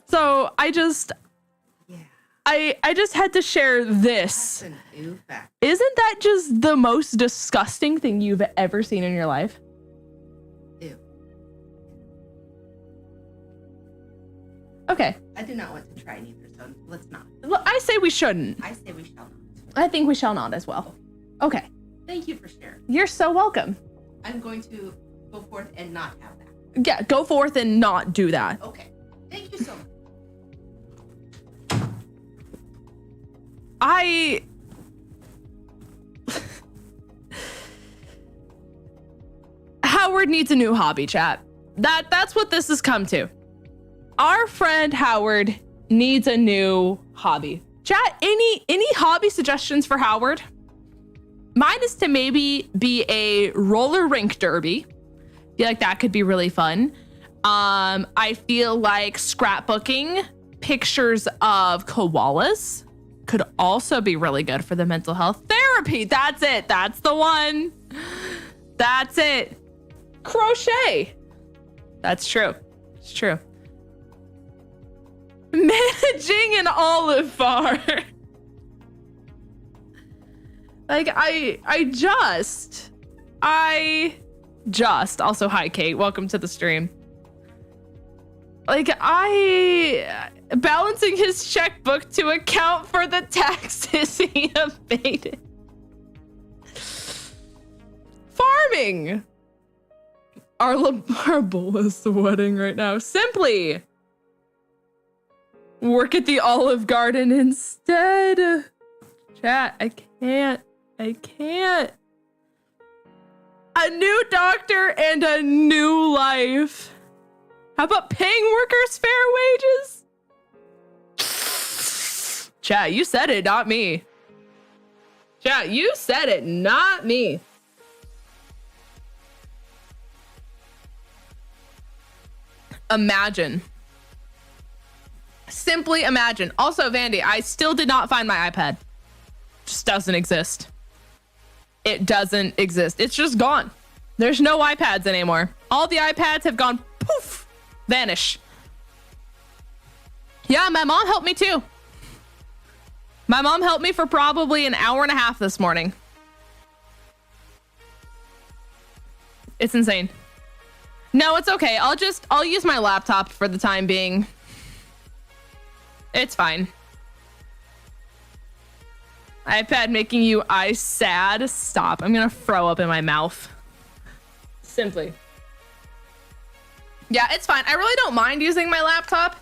So I just had to share this. That's a new fact. Isn't that just the most disgusting thing you've ever seen in your life? Ew. Okay. I do not want to try neither, so let's not. Well, I say we shouldn't. I say we shall not. I think we shall not as well. Okay. Thank you for sharing. You're so welcome. I'm going to go forth and not have that. Yeah, go forth and not do that. Okay. Thank you so much. Howard needs a new hobby, chat. That's what this has come to. Our friend Howard needs a new hobby. Chat, any hobby suggestions for Howard? Mine is to maybe be a roller rink derby. I feel like that could be really fun. I feel like scrapbooking pictures of koalas could also be really good for the mental health. Therapy, that's it. That's the one. That's it. Crochet. That's true. It's true. Managing an olive farm. Like, I just, also, hi, Kate, welcome to the stream. Like, balancing his checkbook to account for the taxes he evaded. Farming. Our bull is sweating right now. Simply work at the Olive Garden instead. Chat, I can't. A new doctor and a new life. How about paying workers fair wages? Chat, you said it, not me. Chat, you said it, not me. Imagine. Simply imagine. Also, Vandy, I still did not find my iPad. Just doesn't exist. It doesn't exist. It's just gone. There's no iPads anymore. All the iPads have gone poof, vanish. Yeah, my mom helped me too. My mom helped me for probably an hour and a half this morning. It's insane. No, it's okay. I'll use my laptop for the time being. It's fine. iPad making you eye sad? Stop. I'm gonna throw up in my mouth. Simply. Yeah, it's fine. I really don't mind using my laptop.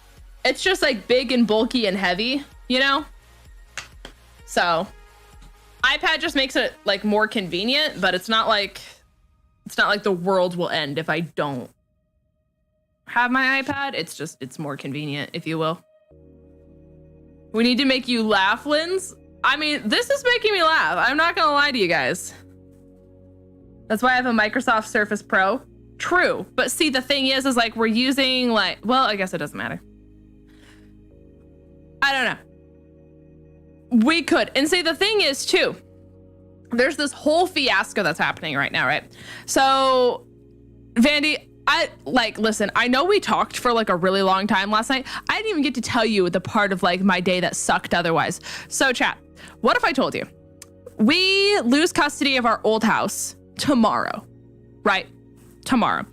It's just like big and bulky and heavy, you know? So iPad just makes it like more convenient, but it's not like the world will end if I don't have my iPad. It's more convenient, if you will. We need to make you laugh, Linz. I mean, this is making me laugh. I'm not gonna lie to you guys. That's why I have a Microsoft Surface Pro. True, but see, the thing is like we're using like, well, I guess it doesn't matter. I don't know. We could, and see, the thing is too, there's this whole fiasco that's happening right now, right? So, Vandy, listen, I know we talked for like a really long time last night. I didn't even get to tell you the part of like my day that sucked otherwise. So chat, what if I told you we lose custody of our old house tomorrow, right? tomorrow.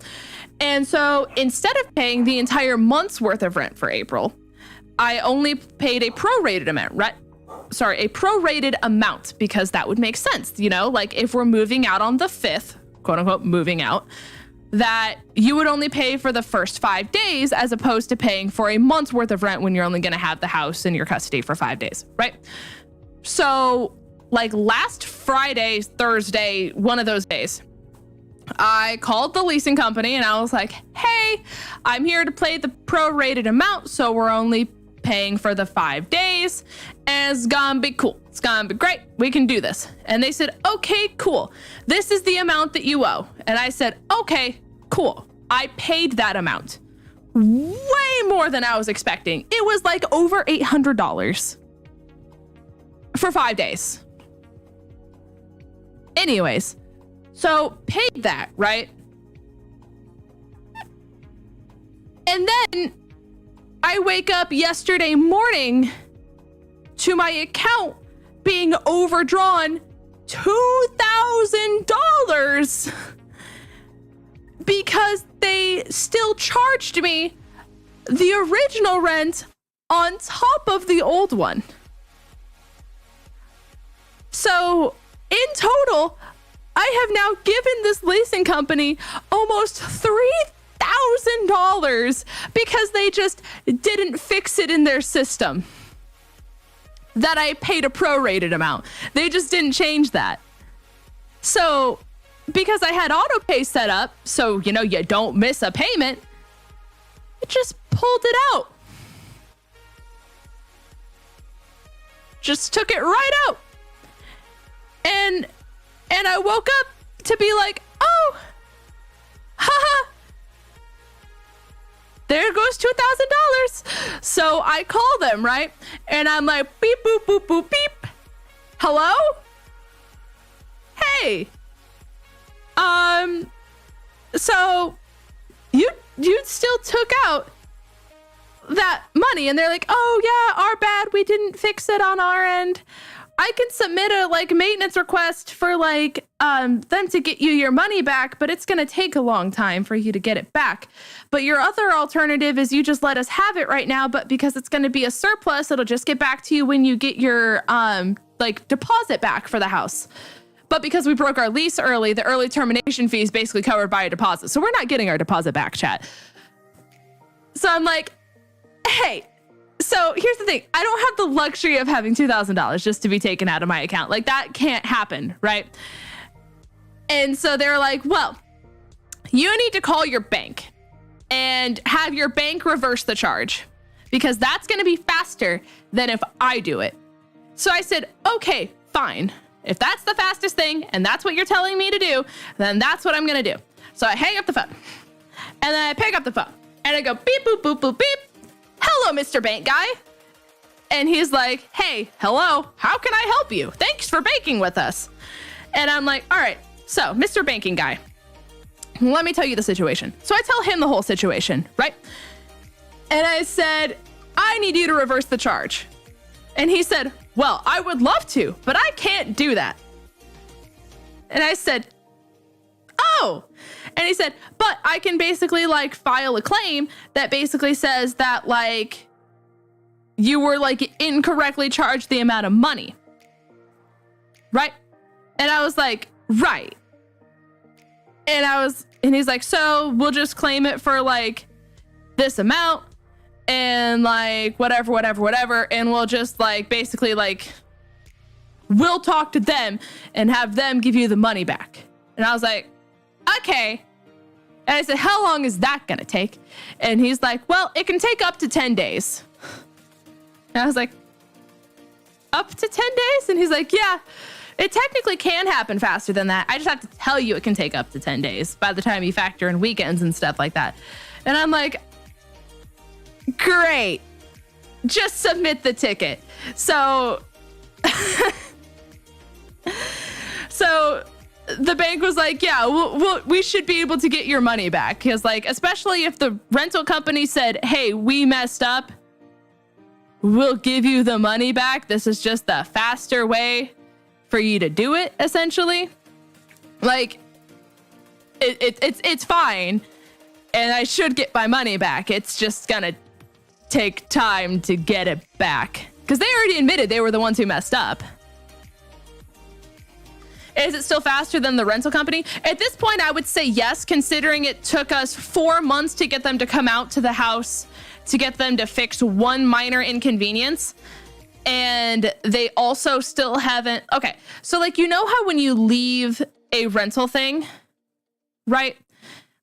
And so instead of paying the entire month's worth of rent for April, I only paid a prorated amount, right? Sorry, a prorated amount, because that would make sense. You know, like if we're moving out on the 5th, quote unquote, moving out, that you would only pay for the first 5 days as opposed to paying for a month's worth of rent when you're only going to have the house in your custody for 5 days, right? So like last Friday, Thursday, one of those days, I called the leasing company and I was like, hey, I'm here to pay the prorated amount, so we're only paying for the 5 days, and it's gonna be cool. It's gonna be great. We can do this. And they said, okay, cool. This is the amount that you owe. And I said, okay, cool. I paid that amount. Way more than I was expecting. It was like over $800 for 5 days. Anyways, so paid that, right? And then I wake up yesterday morning to my account being overdrawn $2,000 because they still charged me the original rent on top of the old one. So in total, I have now given this leasing company almost $3,000 because they just didn't fix it in their system that I paid a prorated amount. They just didn't change that. So because I had auto pay set up, so you know you don't miss a payment, it just pulled it out. Just took it right out. And I woke up to be like, oh, haha, there goes $2,000. So I call them, right? And I'm like, beep, boop, boop, boop, beep. Hello? Hey. So you still took out that money. And they're like, oh yeah, our bad. We didn't fix it on our end. I can submit a maintenance request for them to get you your money back, but it's going to take a long time for you to get it back. But your other alternative is you just let us have it right now, but because it's going to be a surplus, it'll just get back to you when you get your deposit back for the house. But because we broke our lease early, the early termination fee is basically covered by a deposit. So we're not getting our deposit back, chat. So I'm like, hey, so here's the thing. I don't have the luxury of having $2,000 just to be taken out of my account. Like that can't happen, right? And so they're like, well, you need to call your bank and have your bank reverse the charge because that's going to be faster than if I do it. So I said, okay, fine. If that's the fastest thing and that's what you're telling me to do, then that's what I'm going to do. So I hang up the phone and then I pick up the phone and I go beep, boop, boop, boop, beep. Hello, Mr. Bank Guy. And he's like, hey, hello, how can I help you? Thanks for banking with us. And I'm like, all right, so Mr. Banking Guy, let me tell you the situation. So I tell him the whole situation, right? And I said, I need you to reverse the charge. And he said, well, I would love to, but I can't do that. And I said, oh. And he said, but I can basically file a claim that basically says that you were incorrectly charged the amount of money. Right? And I was like, right. And he's like, so we'll just claim it for this amount and whatever. And we'll just basically we'll talk to them and have them give you the money back. And I was like, okay. And I said, how long is that going to take? And he's like, well, it can take up to 10 days. And I was like, up to 10 days? And he's like, yeah, it technically can happen faster than that. I just have to tell you it can take up to 10 days by the time you factor in weekends and stuff like that. And I'm like, great. Just submit the ticket. So the bank was like, yeah, we should be able to get your money back. Because especially if the rental company said, hey, we messed up, we'll give you the money back. This is just the faster way for you to do it, essentially. it's fine. And I should get my money back. It's just gonna take time to get it back. Because they already admitted they were the ones who messed up. Is it still faster than the rental company? At this point, I would say yes, considering it took us 4 months to get them to come out to the house, to get them to fix one minor inconvenience. And they also still haven't. Okay, so like, you know how when you leave a rental thing, right?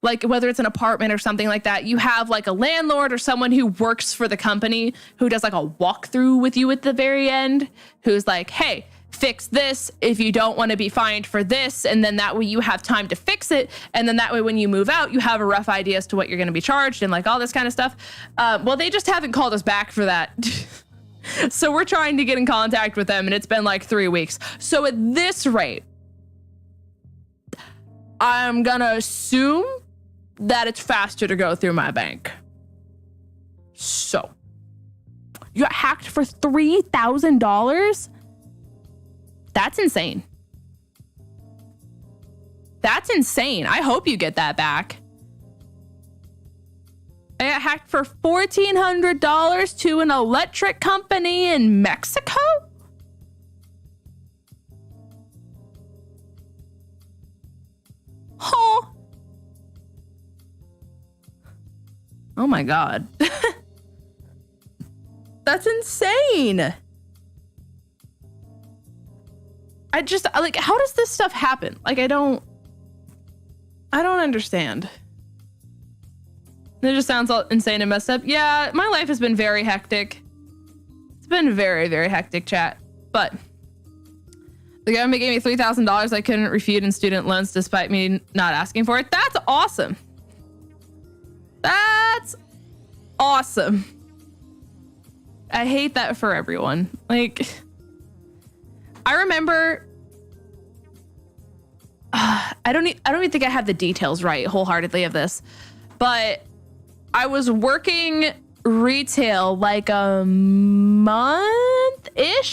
Like whether it's an apartment or something like that, you have like a landlord or someone who works for the company who does like a walkthrough with you at the very end, who's like, hey, fix this if you don't want to be fined for this. And then that way you have time to fix it. And then that way when you move out, you have a rough idea as to what you're going to be charged and like all this kind of stuff. Well, they just haven't called us back for that. So we're trying to get in contact with them and it's been like 3 weeks. So at this rate, I'm going to assume that it's faster to go through my bank. So you got hacked for $3,000? That's insane. That's insane. I hope you get that back. I got hacked for $1,400 to an electric company in Mexico? Huh. Oh my God. That's insane. I just, like, how does this stuff happen? Like, I don't understand. It just sounds all insane and messed up. Yeah, my life has been very hectic. It's been very, very hectic, chat. But the government gave me $3,000 I couldn't refute in student loans despite me not asking for it. That's awesome. That's awesome. I hate that for everyone. Like, I remember, I don't even think I have the details right wholeheartedly of this, but I was working retail like a month-ish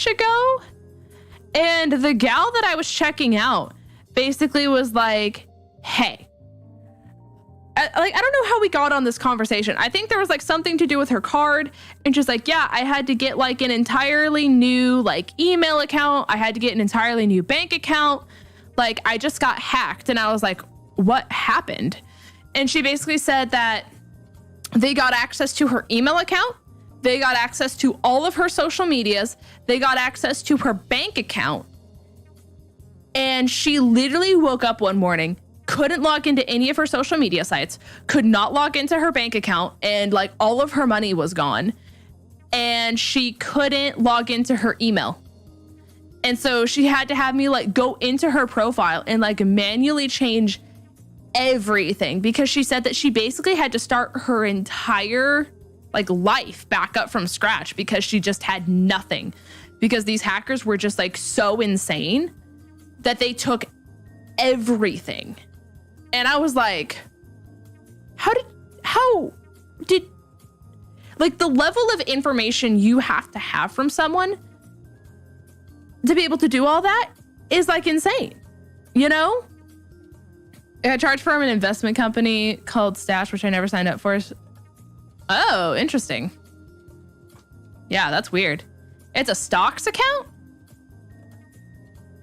ago, and the gal that I was checking out basically was like, hey, I don't know how we got on this conversation. I think there was like something to do with her card, and she's like, yeah, I had to get like an entirely new like email account. I had to get an entirely new bank account. Like, I just got hacked. And I was like, what happened? And she basically said that they got access to her email account. They got access to all of her social medias. They got access to her bank account. And she literally woke up one morning, couldn't log into any of her social media sites, could not log into her bank account, and like all of her money was gone. And she couldn't log into her email. And so she had to have me like go into her profile and like manually change everything, because she said that she basically had to start her entire like life back up from scratch because she just had nothing, because these hackers were just like so insane that they took everything. And I was like, how did like the level of information you have to have from someone to be able to do all that is like insane, you know? I got charged from an investment company called Stash, which I never signed up for. Oh, interesting. Yeah, that's weird. It's a stocks account?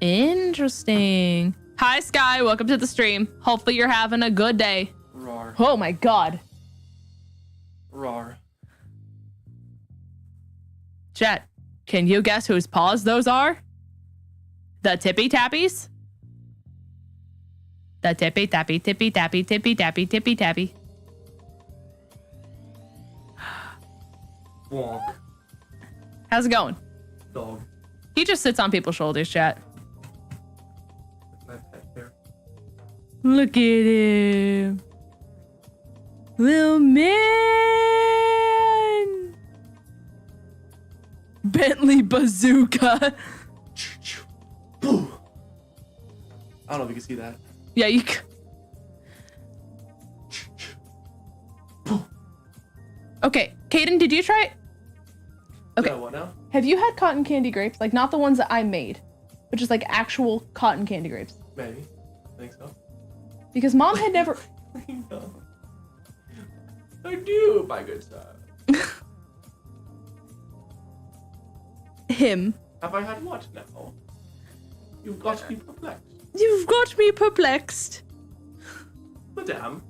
Interesting. Hi, Sky. Welcome to the stream. Hopefully you're having a good day. Rawr. Oh my God. Rawr. Chat, can you guess whose paws those are? The tippy tappies? The tippy tappy, tippy tappy, tippy tappy, tippy tappy. Wonk. How's it going? Dog. He just sits on people's shoulders, chat. My pet there. Look at him. Little man. Bentley bazooka. Boom. I don't know if you can see that. Yeah, you Okay, Caden, did you try it? Okay. Yeah, what now? Have you had cotton candy grapes? Like, not the ones that I made, but just like actual cotton candy grapes. Maybe. I think so. Because mom had never. I do, my good sir. Him. Have I had what now? You've got me perplexed. You've got me perplexed. Madame.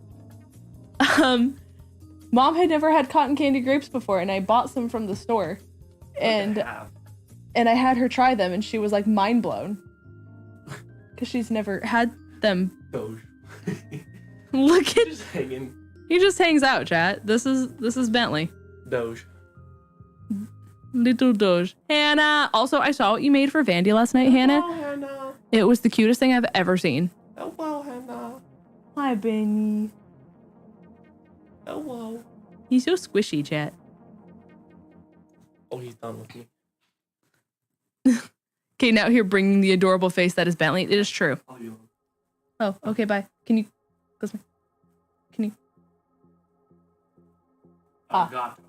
Mom had never had cotton candy grapes before, and I bought some from the store. And I had her try them, and she was like mind blown. Because she's never had them. Doge. Look at Just hanging. he just hangs out, chat. This is Bentley. Doge. Little Doge. Hannah. Also, I saw what you made for Vandy last night, Hannah. Hello, Hannah. It was the cutest thing I've ever seen. Hello, Hannah. Hi, Benny. Hello. He's so squishy, chat. Oh, he's done with me. Okay, now here bringing the adorable face that is Bentley. It is true. I'll leave you alone. Oh, okay, bye. Can you close my... Can you... Ah. Gato.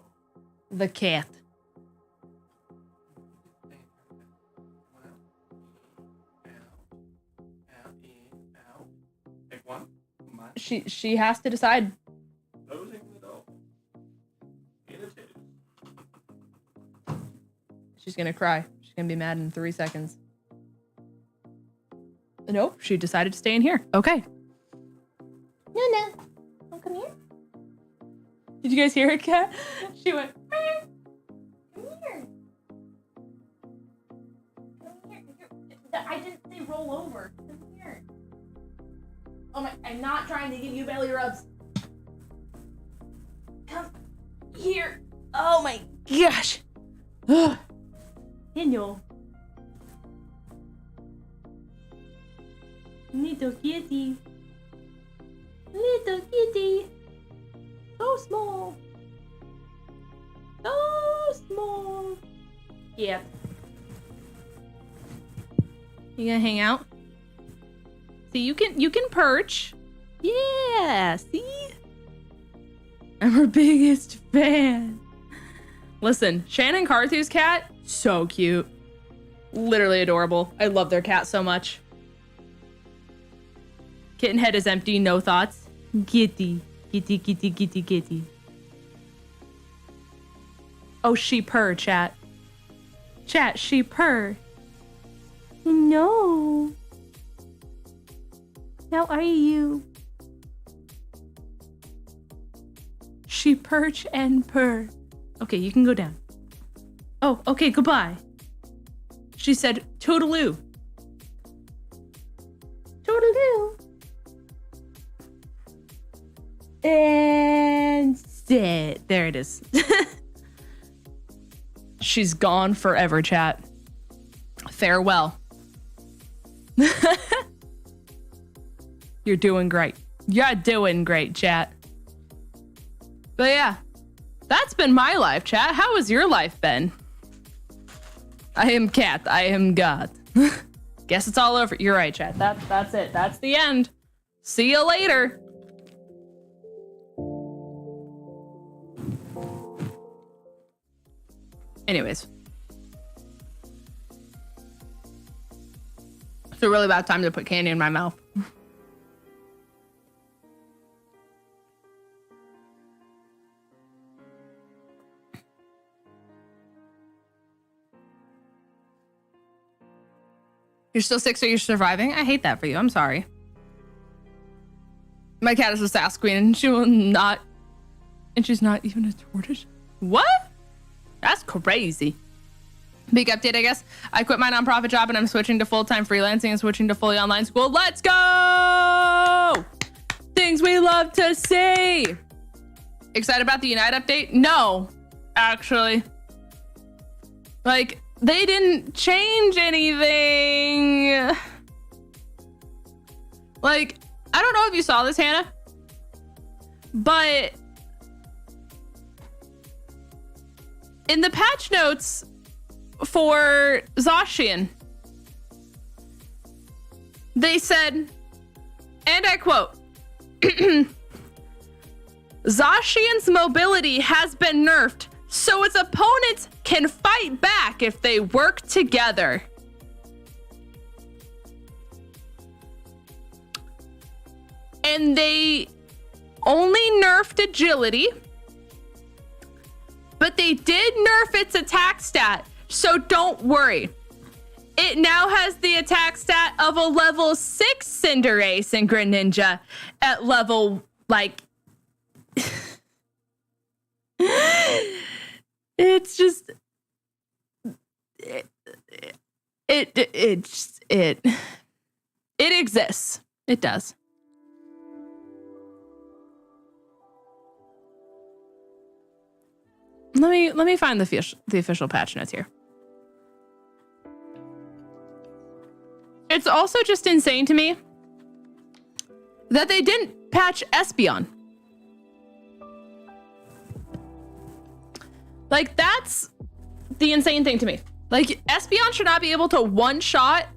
The cat. Pick one. She has to decide. Closing the door. In it is. She's gonna cry. She's gonna be mad in 3 seconds. Nope, she decided to stay in here. Okay. No. Oh, come here. Did you guys hear it, cat? She went, "Meow." Come here. Come here. I didn't say roll over. Come here. Oh my, I'm not trying to give you belly rubs. Come here. Oh my gosh. Hello. Little kitty. Little kitty. So small. So small. Yep. You gonna hang out? See, you can perch. Yeah, see? I'm her biggest fan. Listen, Shannon Carthew's cat, so cute. Literally adorable. I love their cat so much. Kitten head is empty, no thoughts. Kitty. Kitty, kitty, kitty, kitty. Oh, she purr, chat. Chat, she purr. No. How are you? She perch and purr. Okay, you can go down. Oh, okay, goodbye. She said, toodaloo. Toodaloo. And sit. There it is. She's gone forever, chat. Farewell. You're doing great. You're doing great, chat. But yeah, that's been my life, chat. How has your life been? I am Cat. I am God. Guess it's all over. You're right, chat. That's it. That's the end. See you later. Anyways. It's a really bad time to put candy in my mouth. You're still sick, so you're surviving? I hate that for you. I'm sorry. My cat is a sass queen, and she will not... And she's not even a tortoise? What? That's crazy. Big update, I guess. I quit my nonprofit job, and I'm switching to full-time freelancing and switching to fully online school. Let's go! Things we love to see. Excited about the Unite update? No, actually. Like... They didn't change anything. Like, I don't know if you saw this, Hannah, but in the patch notes for 𝗔𝗎𝚗, they said, and I quote, 𝗔𝗎𝚗's mobility has been nerfed, so its opponents can fight back if they work together. And they only nerfed agility, but they did nerf its attack stat. So don't worry. It now has the attack stat of a level 6 Cinderace and Greninja at level, like... It's just... It exists. It does. Let me find the official patch notes here. It's also just insane to me that they didn't patch Espeon. Like, that's the insane thing to me. Like, Espeon should not be able to one-shot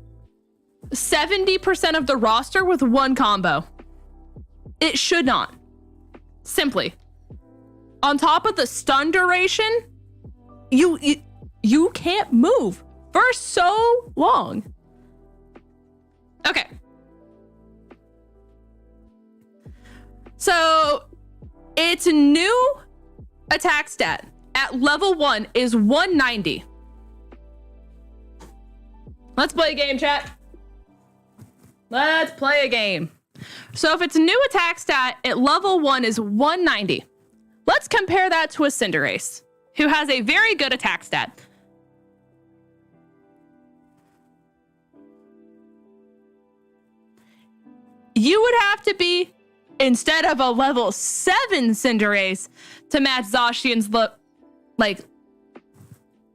70% of the roster with one combo. It should not. Simply. On top of the stun duration, you can't move for so long. Okay. So, its new attack stat at level 1 is 190. Let's play a game, chat. Let's play a game. So if its new attack stat at level 1 is 190, let's compare that to a Cinderace, who has a very good attack stat. You would have to be, instead of a level 7 Cinderace, to match Zacian's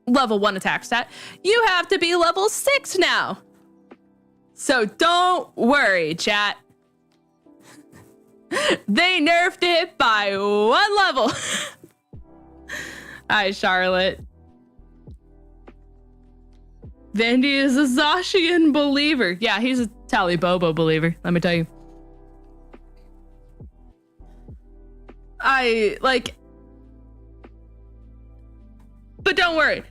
level 1 attack stat. You have to be level 6 now. So don't worry, chat. They nerfed it by 1 level. Hi, Charlotte. Vandy is a Zacian believer. Yeah, he's a Talibobo believer, let me tell you. But don't worry.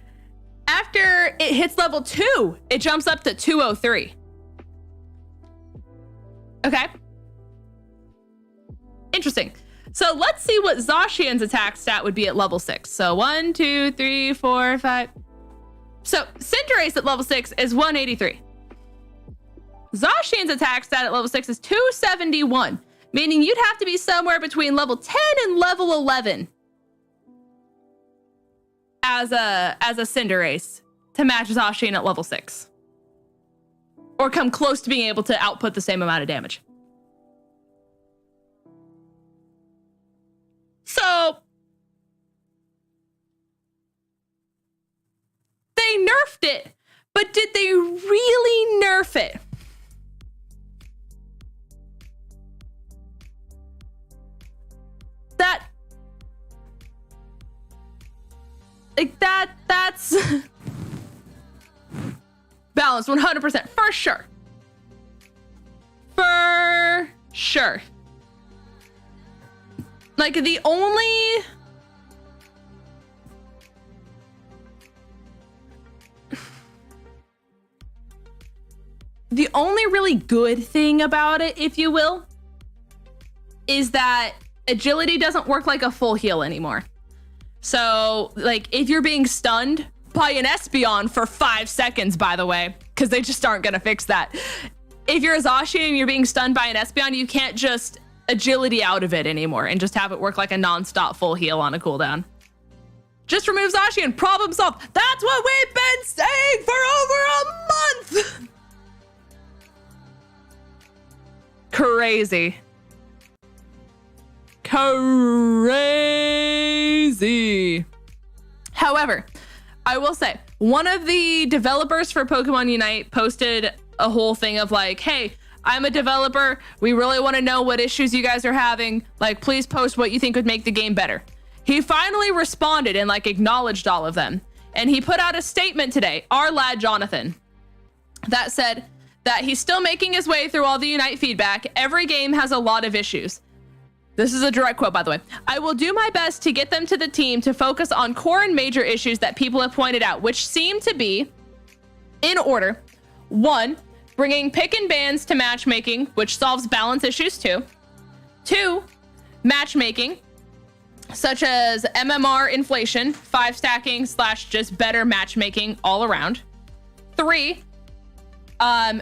After it hits level 2, it jumps up to 203. Okay. Interesting. So let's see what Zacian's attack stat would be at level 6. So 1, 2, 3, 4, 5. So Cinderace at level 6 is 183. Zacian's attack stat at level 6 is 271, meaning you'd have to be somewhere between level 10 and level 11 as a Cinderace to match Zacian at level 6. Or come close to being able to output the same amount of damage. So they nerfed it, but did they really nerf it? That's balanced 100% for sure. For sure. Like the only really good thing about it, if you will, is that agility doesn't work like a full heal anymore. So, like, if you're being stunned by an Espeon for 5 seconds, by the way, because they just aren't going to fix that. If you're a Zacian and you're being stunned by an Espeon, you can't just agility out of it anymore and just have it work like a non-stop full heal on a cooldown. Just remove Zacian, problem solved. That's what we've been saying for over a month. Crazy. Crazy. However, I will say, one of the developers for Pokemon Unite posted a whole thing of like, hey, I'm a developer. We really want to know what issues you guys are having. Like, please post what you think would make the game better. He finally responded and like acknowledged all of them. And he put out a statement today, our lad Jonathan, that said that he's still making his way through all the Unite feedback. Every game has a lot of issues. This is a direct quote, by the way. I will do my best to get them to the team to focus on core and major issues that people have pointed out, which seem to be, in order, 1, bringing pick and bans to matchmaking, which solves balance issues too. 2, matchmaking, such as MMR inflation, 5 stacking / just better matchmaking all around. 3,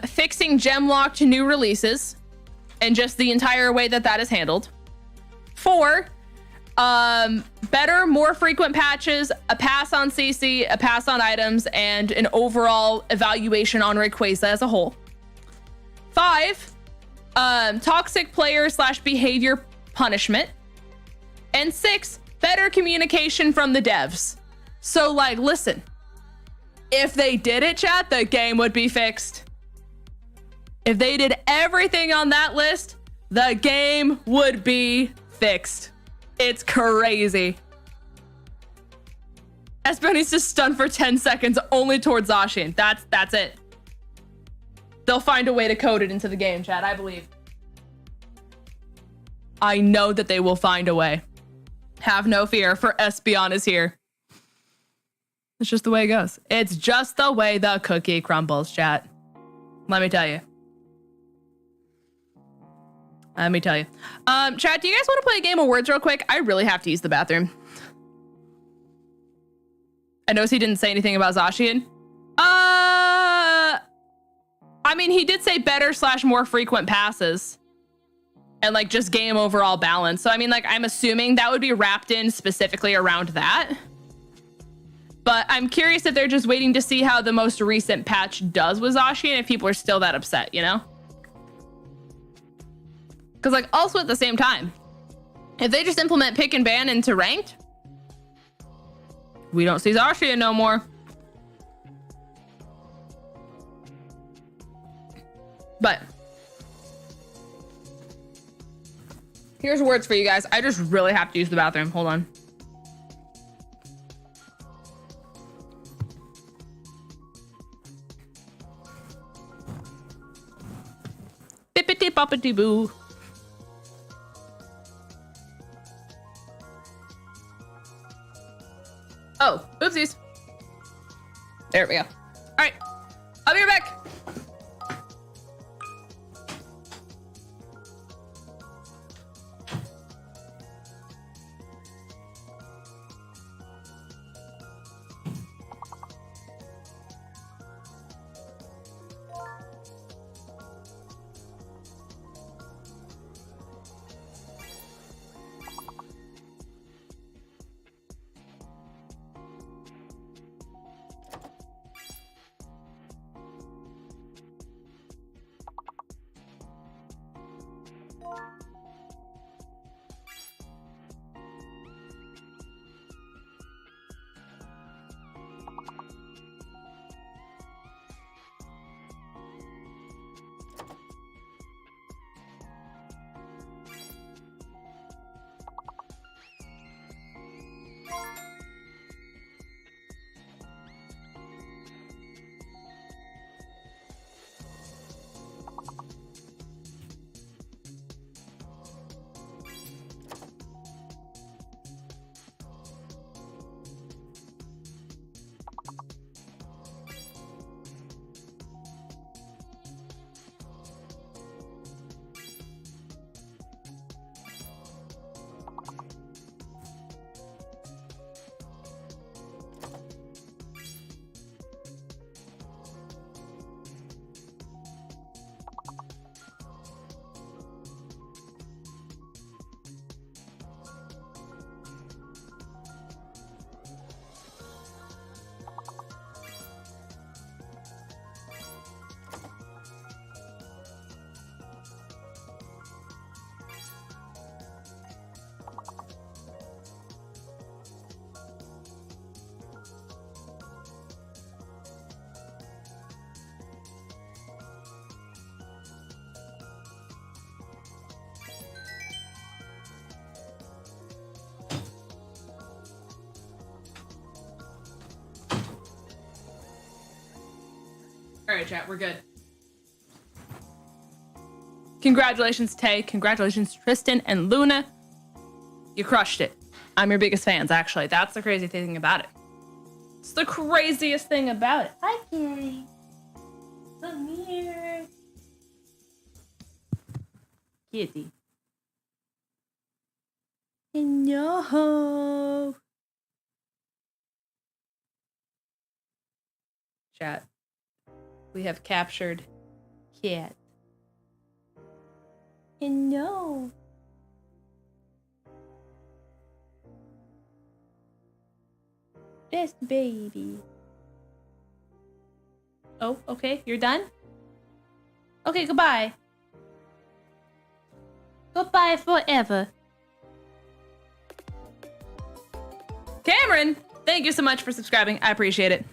fixing gem lock to new releases and just the entire way that is handled. 4, better, more frequent patches, a pass on CC, a pass on items, and an overall evaluation on Rayquaza as a whole. 5, toxic player / behavior punishment. And 6, better communication from the devs. So, like, listen, if they did it, chat, the game would be fixed. If they did everything on that list, the game would be fixed. It's crazy. Espo needs to stun for 10 seconds only towards Zacian. That's it. They'll find a way to code it into the game, chat, I believe. I know that they will find a way. Have no fear, for Espeon is here. It's just the way it goes. It's just the way the cookie crumbles, chat. Let me tell you. Let me tell you. Chat, do you guys want to play a game of words real quick? I really have to use the bathroom. I noticed he didn't say anything about Zacian. I mean, he did say better / more frequent passes. And like just game overall balance. So I mean, like, I'm assuming that would be wrapped in specifically around that. But I'm curious if they're just waiting to see how the most recent patch does with Zacian, if people are still that upset, you know? Because like also at the same time, if they just implement pick and ban into ranked, we don't see Zacian no more. But here's words for you guys. I just really have to use the bathroom. Hold on. Bippity boppity boo. Oh, oopsies. There we go. All right, I'll be right back. All right, chat, we're good. Congratulations, Tay. Congratulations, Tristan and Luna. You crushed it. I'm your biggest fans, actually. That's the crazy thing about it. It's the craziest thing about it. Hi, Kitty. Come here. Kitty. No. Chat. We have captured cat. No. This baby. Oh, okay. You're done? Okay, goodbye. Goodbye forever. Cameron, thank you so much for subscribing. I appreciate it.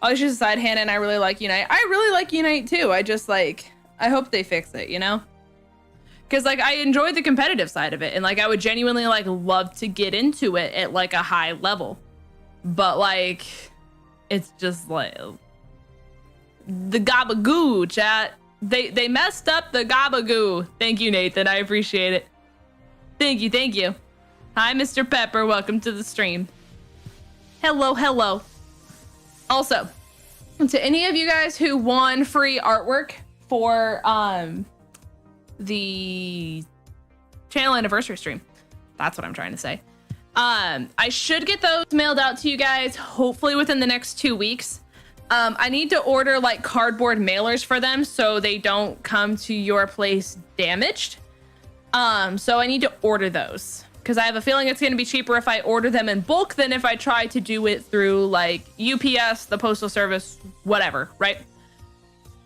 All just aside, Hannah and I really like Unite. I really like Unite too. I just like, I hope they fix it, you know? Because like I enjoy the competitive side of it, and like I would genuinely like love to get into it at like a high level. But like, it's just like the gabagoo, chat. They messed up the gabagoo. Thank you, Nathan. I appreciate it. Thank you, thank you. Hi, Mr. Pepper. Welcome to the stream. Hello, hello. Also, to any of you guys who won free artwork for the channel anniversary stream, that's what I'm trying to say. I should get those mailed out to you guys hopefully within the next 2 weeks. I need to order like cardboard mailers for them so they don't come to your place damaged. So I need to order those because I have a feeling it's going to be cheaper if I order them in bulk than if I try to do it through like UPS, the postal service, whatever, right?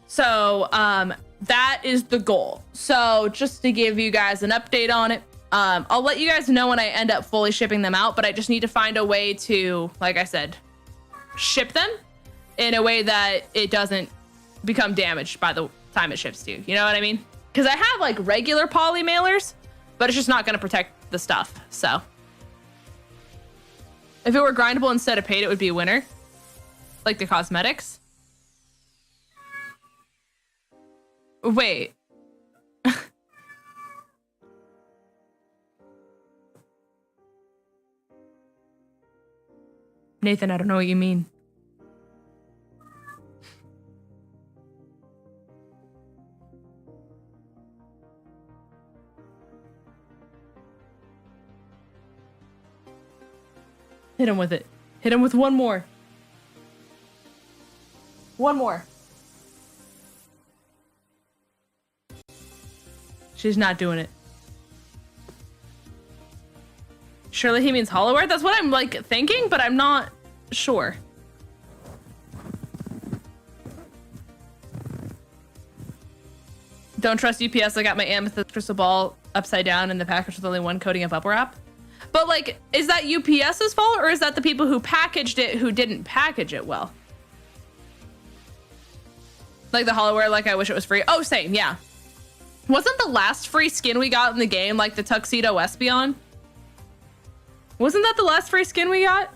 So that is the goal. So just to give you guys an update on it, I'll let you guys know when I end up fully shipping them out, but I just need to find a way to, like I said, ship them in a way that it doesn't become damaged by the time it ships to you. You know what I mean? Because I have like regular poly mailers, but it's just not going to protect the stuff. So if it were grindable instead of paid, it would be a winner. Like the cosmetics. Wait. Nathan, I don't know what you mean. Hit him with it. Hit him with one more. One more. She's not doing it. Surely he means hollowware? That's what I'm like thinking, but I'm not sure. Don't trust UPS. I got my amethyst crystal ball upside down in the package with only one coating of bubble wrap. But like, is that UPS's fault or is that the people who packaged it who didn't package it well? Like the hollowware, like I wish it was free. Oh, same, yeah. Wasn't the last free skin we got in the game like the 𝚑𝚎𝚗𝚘𝚑𝚐𝚑? Wasn't that the last free skin we got?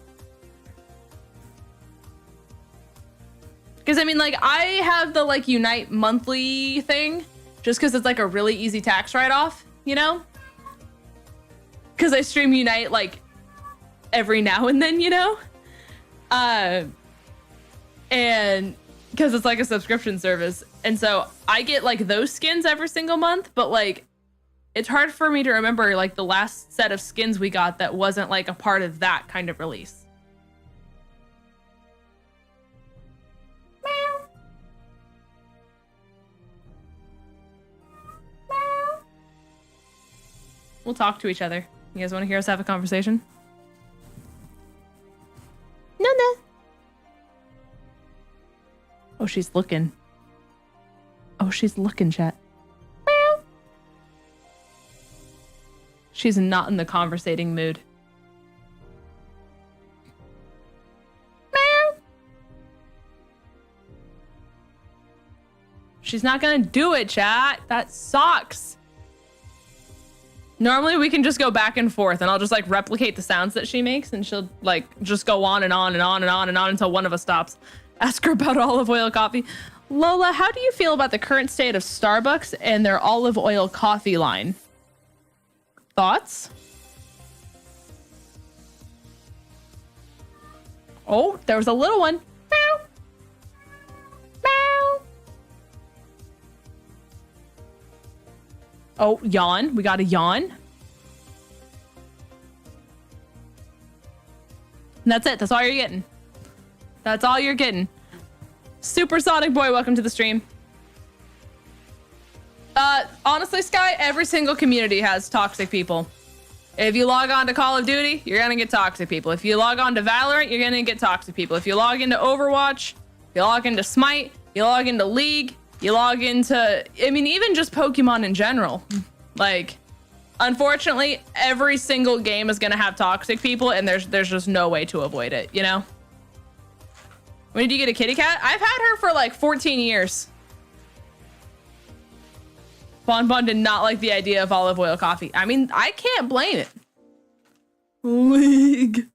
Because I mean, like, I have the like Unite monthly thing just because it's like a really easy tax write-off, you know? Because I stream Unite like every now and then, you know? And because it's like a subscription service. And so I get like those skins every single month, but like it's hard for me to remember like the last set of skins we got that wasn't like a part of that kind of release. Meow. Meow. We'll talk to each other. You guys want to hear us have a conversation? No. Oh, she's looking. Oh, she's looking, chat. Meow. She's not in the conversating mood. Meow. She's not gonna do it, chat. That sucks. Normally we can just go back and forth and I'll just like replicate the sounds that she makes and she'll like just go on and on and on and on and on until one of us stops. Ask her about olive oil coffee. Lola, how do you feel about the current state of Starbucks and their olive oil coffee line? Thoughts? Oh, there was a little one. Meow. Meow. Oh, yawn. We got a yawn. That's it. That's all you're getting. That's all you're getting. Supersonic Boy, welcome to the stream. Honestly, Sky, every single community has toxic people. If you log on to Call of Duty, you're gonna get toxic people. If you log on to Valorant, you're gonna get toxic people. If you log into Overwatch, you log into Smite, you log into League, you log into, I mean, even just Pokemon in general. Like, unfortunately, every single game is gonna have toxic people, and there's just no way to avoid it, you know? When did you get a kitty cat? I've had her for like 14 years. Bon did not like the idea of olive oil coffee. I mean, I can't blame it. League.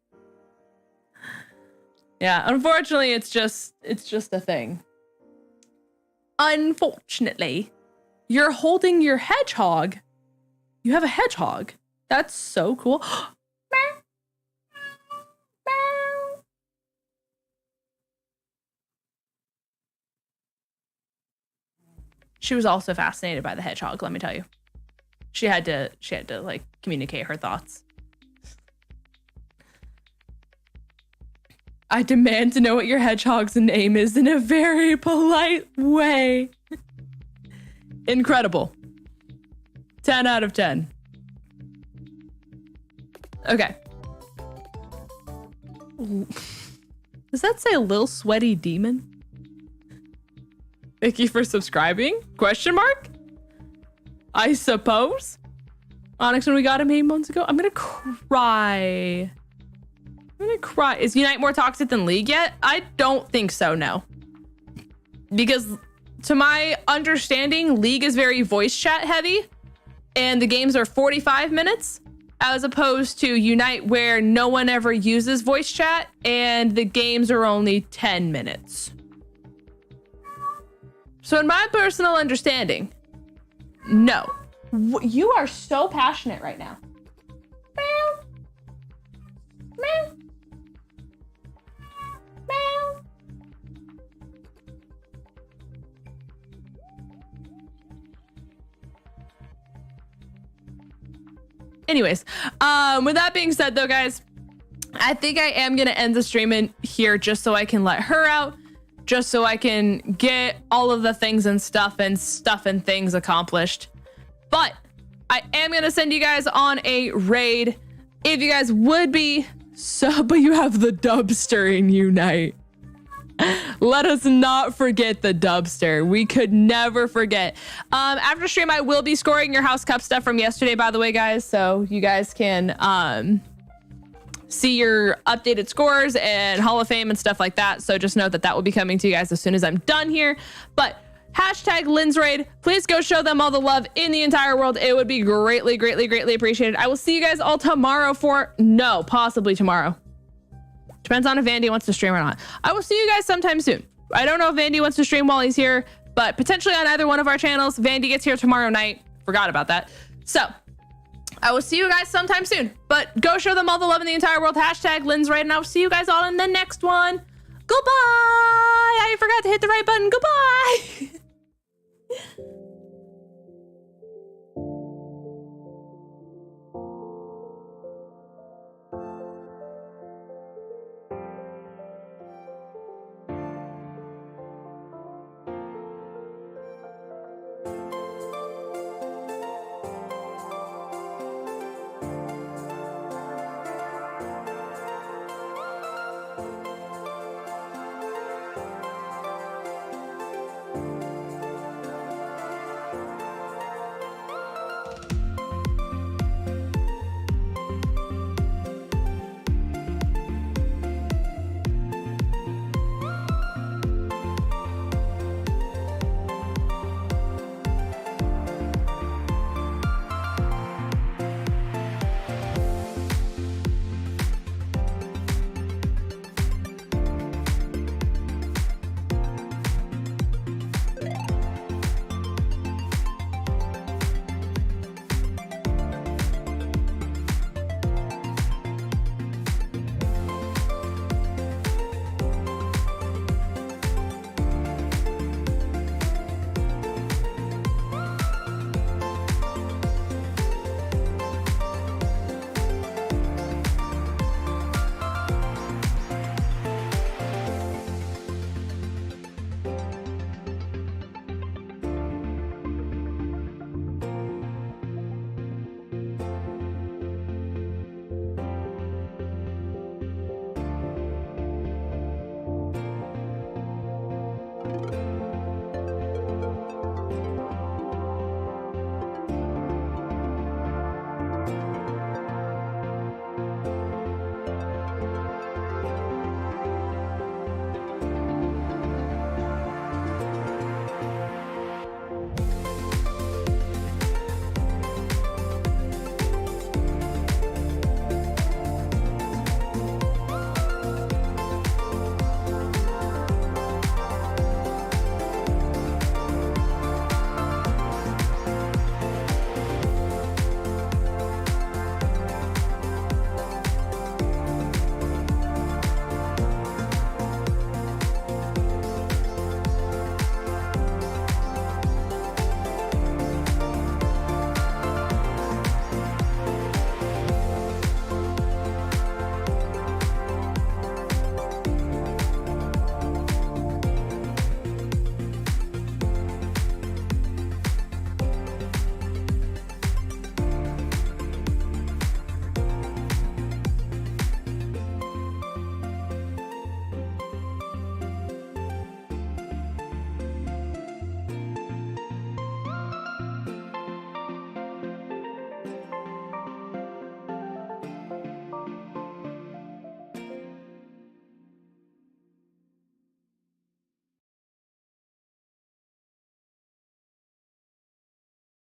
Yeah, unfortunately, it's just a thing. Unfortunately, you're holding your hedgehog. You have a hedgehog. That's so cool. She was also fascinated by the hedgehog, let me tell you. She had to like communicate her thoughts. I demand to know what your hedgehog's name is in a very polite way. Incredible. 10 out of 10. Okay. Does that say a little sweaty demon? Thank you for subscribing? Question mark? I suppose. Onyx, when we got him 8 months ago, I'm gonna cry. I'm gonna cry. Is Unite more toxic than League yet? I don't think so, no. Because to my understanding, League is very voice chat heavy and the games are 45 minutes as opposed to Unite where no one ever uses voice chat and the games are only 10 minutes. So in my personal understanding, no. You are so passionate right now. Meow. Meow. Meow. Anyways, with that being said though, guys, I think I am gonna end the stream in here just so I can let her out. Just so I can get all of the things and stuff and things accomplished. But I am going to send you guys on a raid. If you guys would be but you have the Dubster in Unite. Let us not forget the Dubster. We could never forget. After stream, I will be scoring your House Cup stuff from yesterday, by the way, guys. So you guys can see your updated scores and Hall of Fame and stuff like that. So just know that will be coming to you guys as soon as I'm done here. But hashtag #Lynn'sRaid. Please go show them all the love in the entire world. It would be greatly, greatly, greatly appreciated. I will see you guys all tomorrow possibly tomorrow. Depends on if Vandy wants to stream or not. I will see you guys sometime soon. I don't know if Vandy wants to stream while he's here, but potentially on either one of our channels. Vandy gets here tomorrow night. Forgot about that. So I will see you guys sometime soon, but go show them all the love in the entire world. Hashtag #Lynn'sRaid, and I will see you guys all in the next one. Goodbye. I forgot to hit the right button. Goodbye.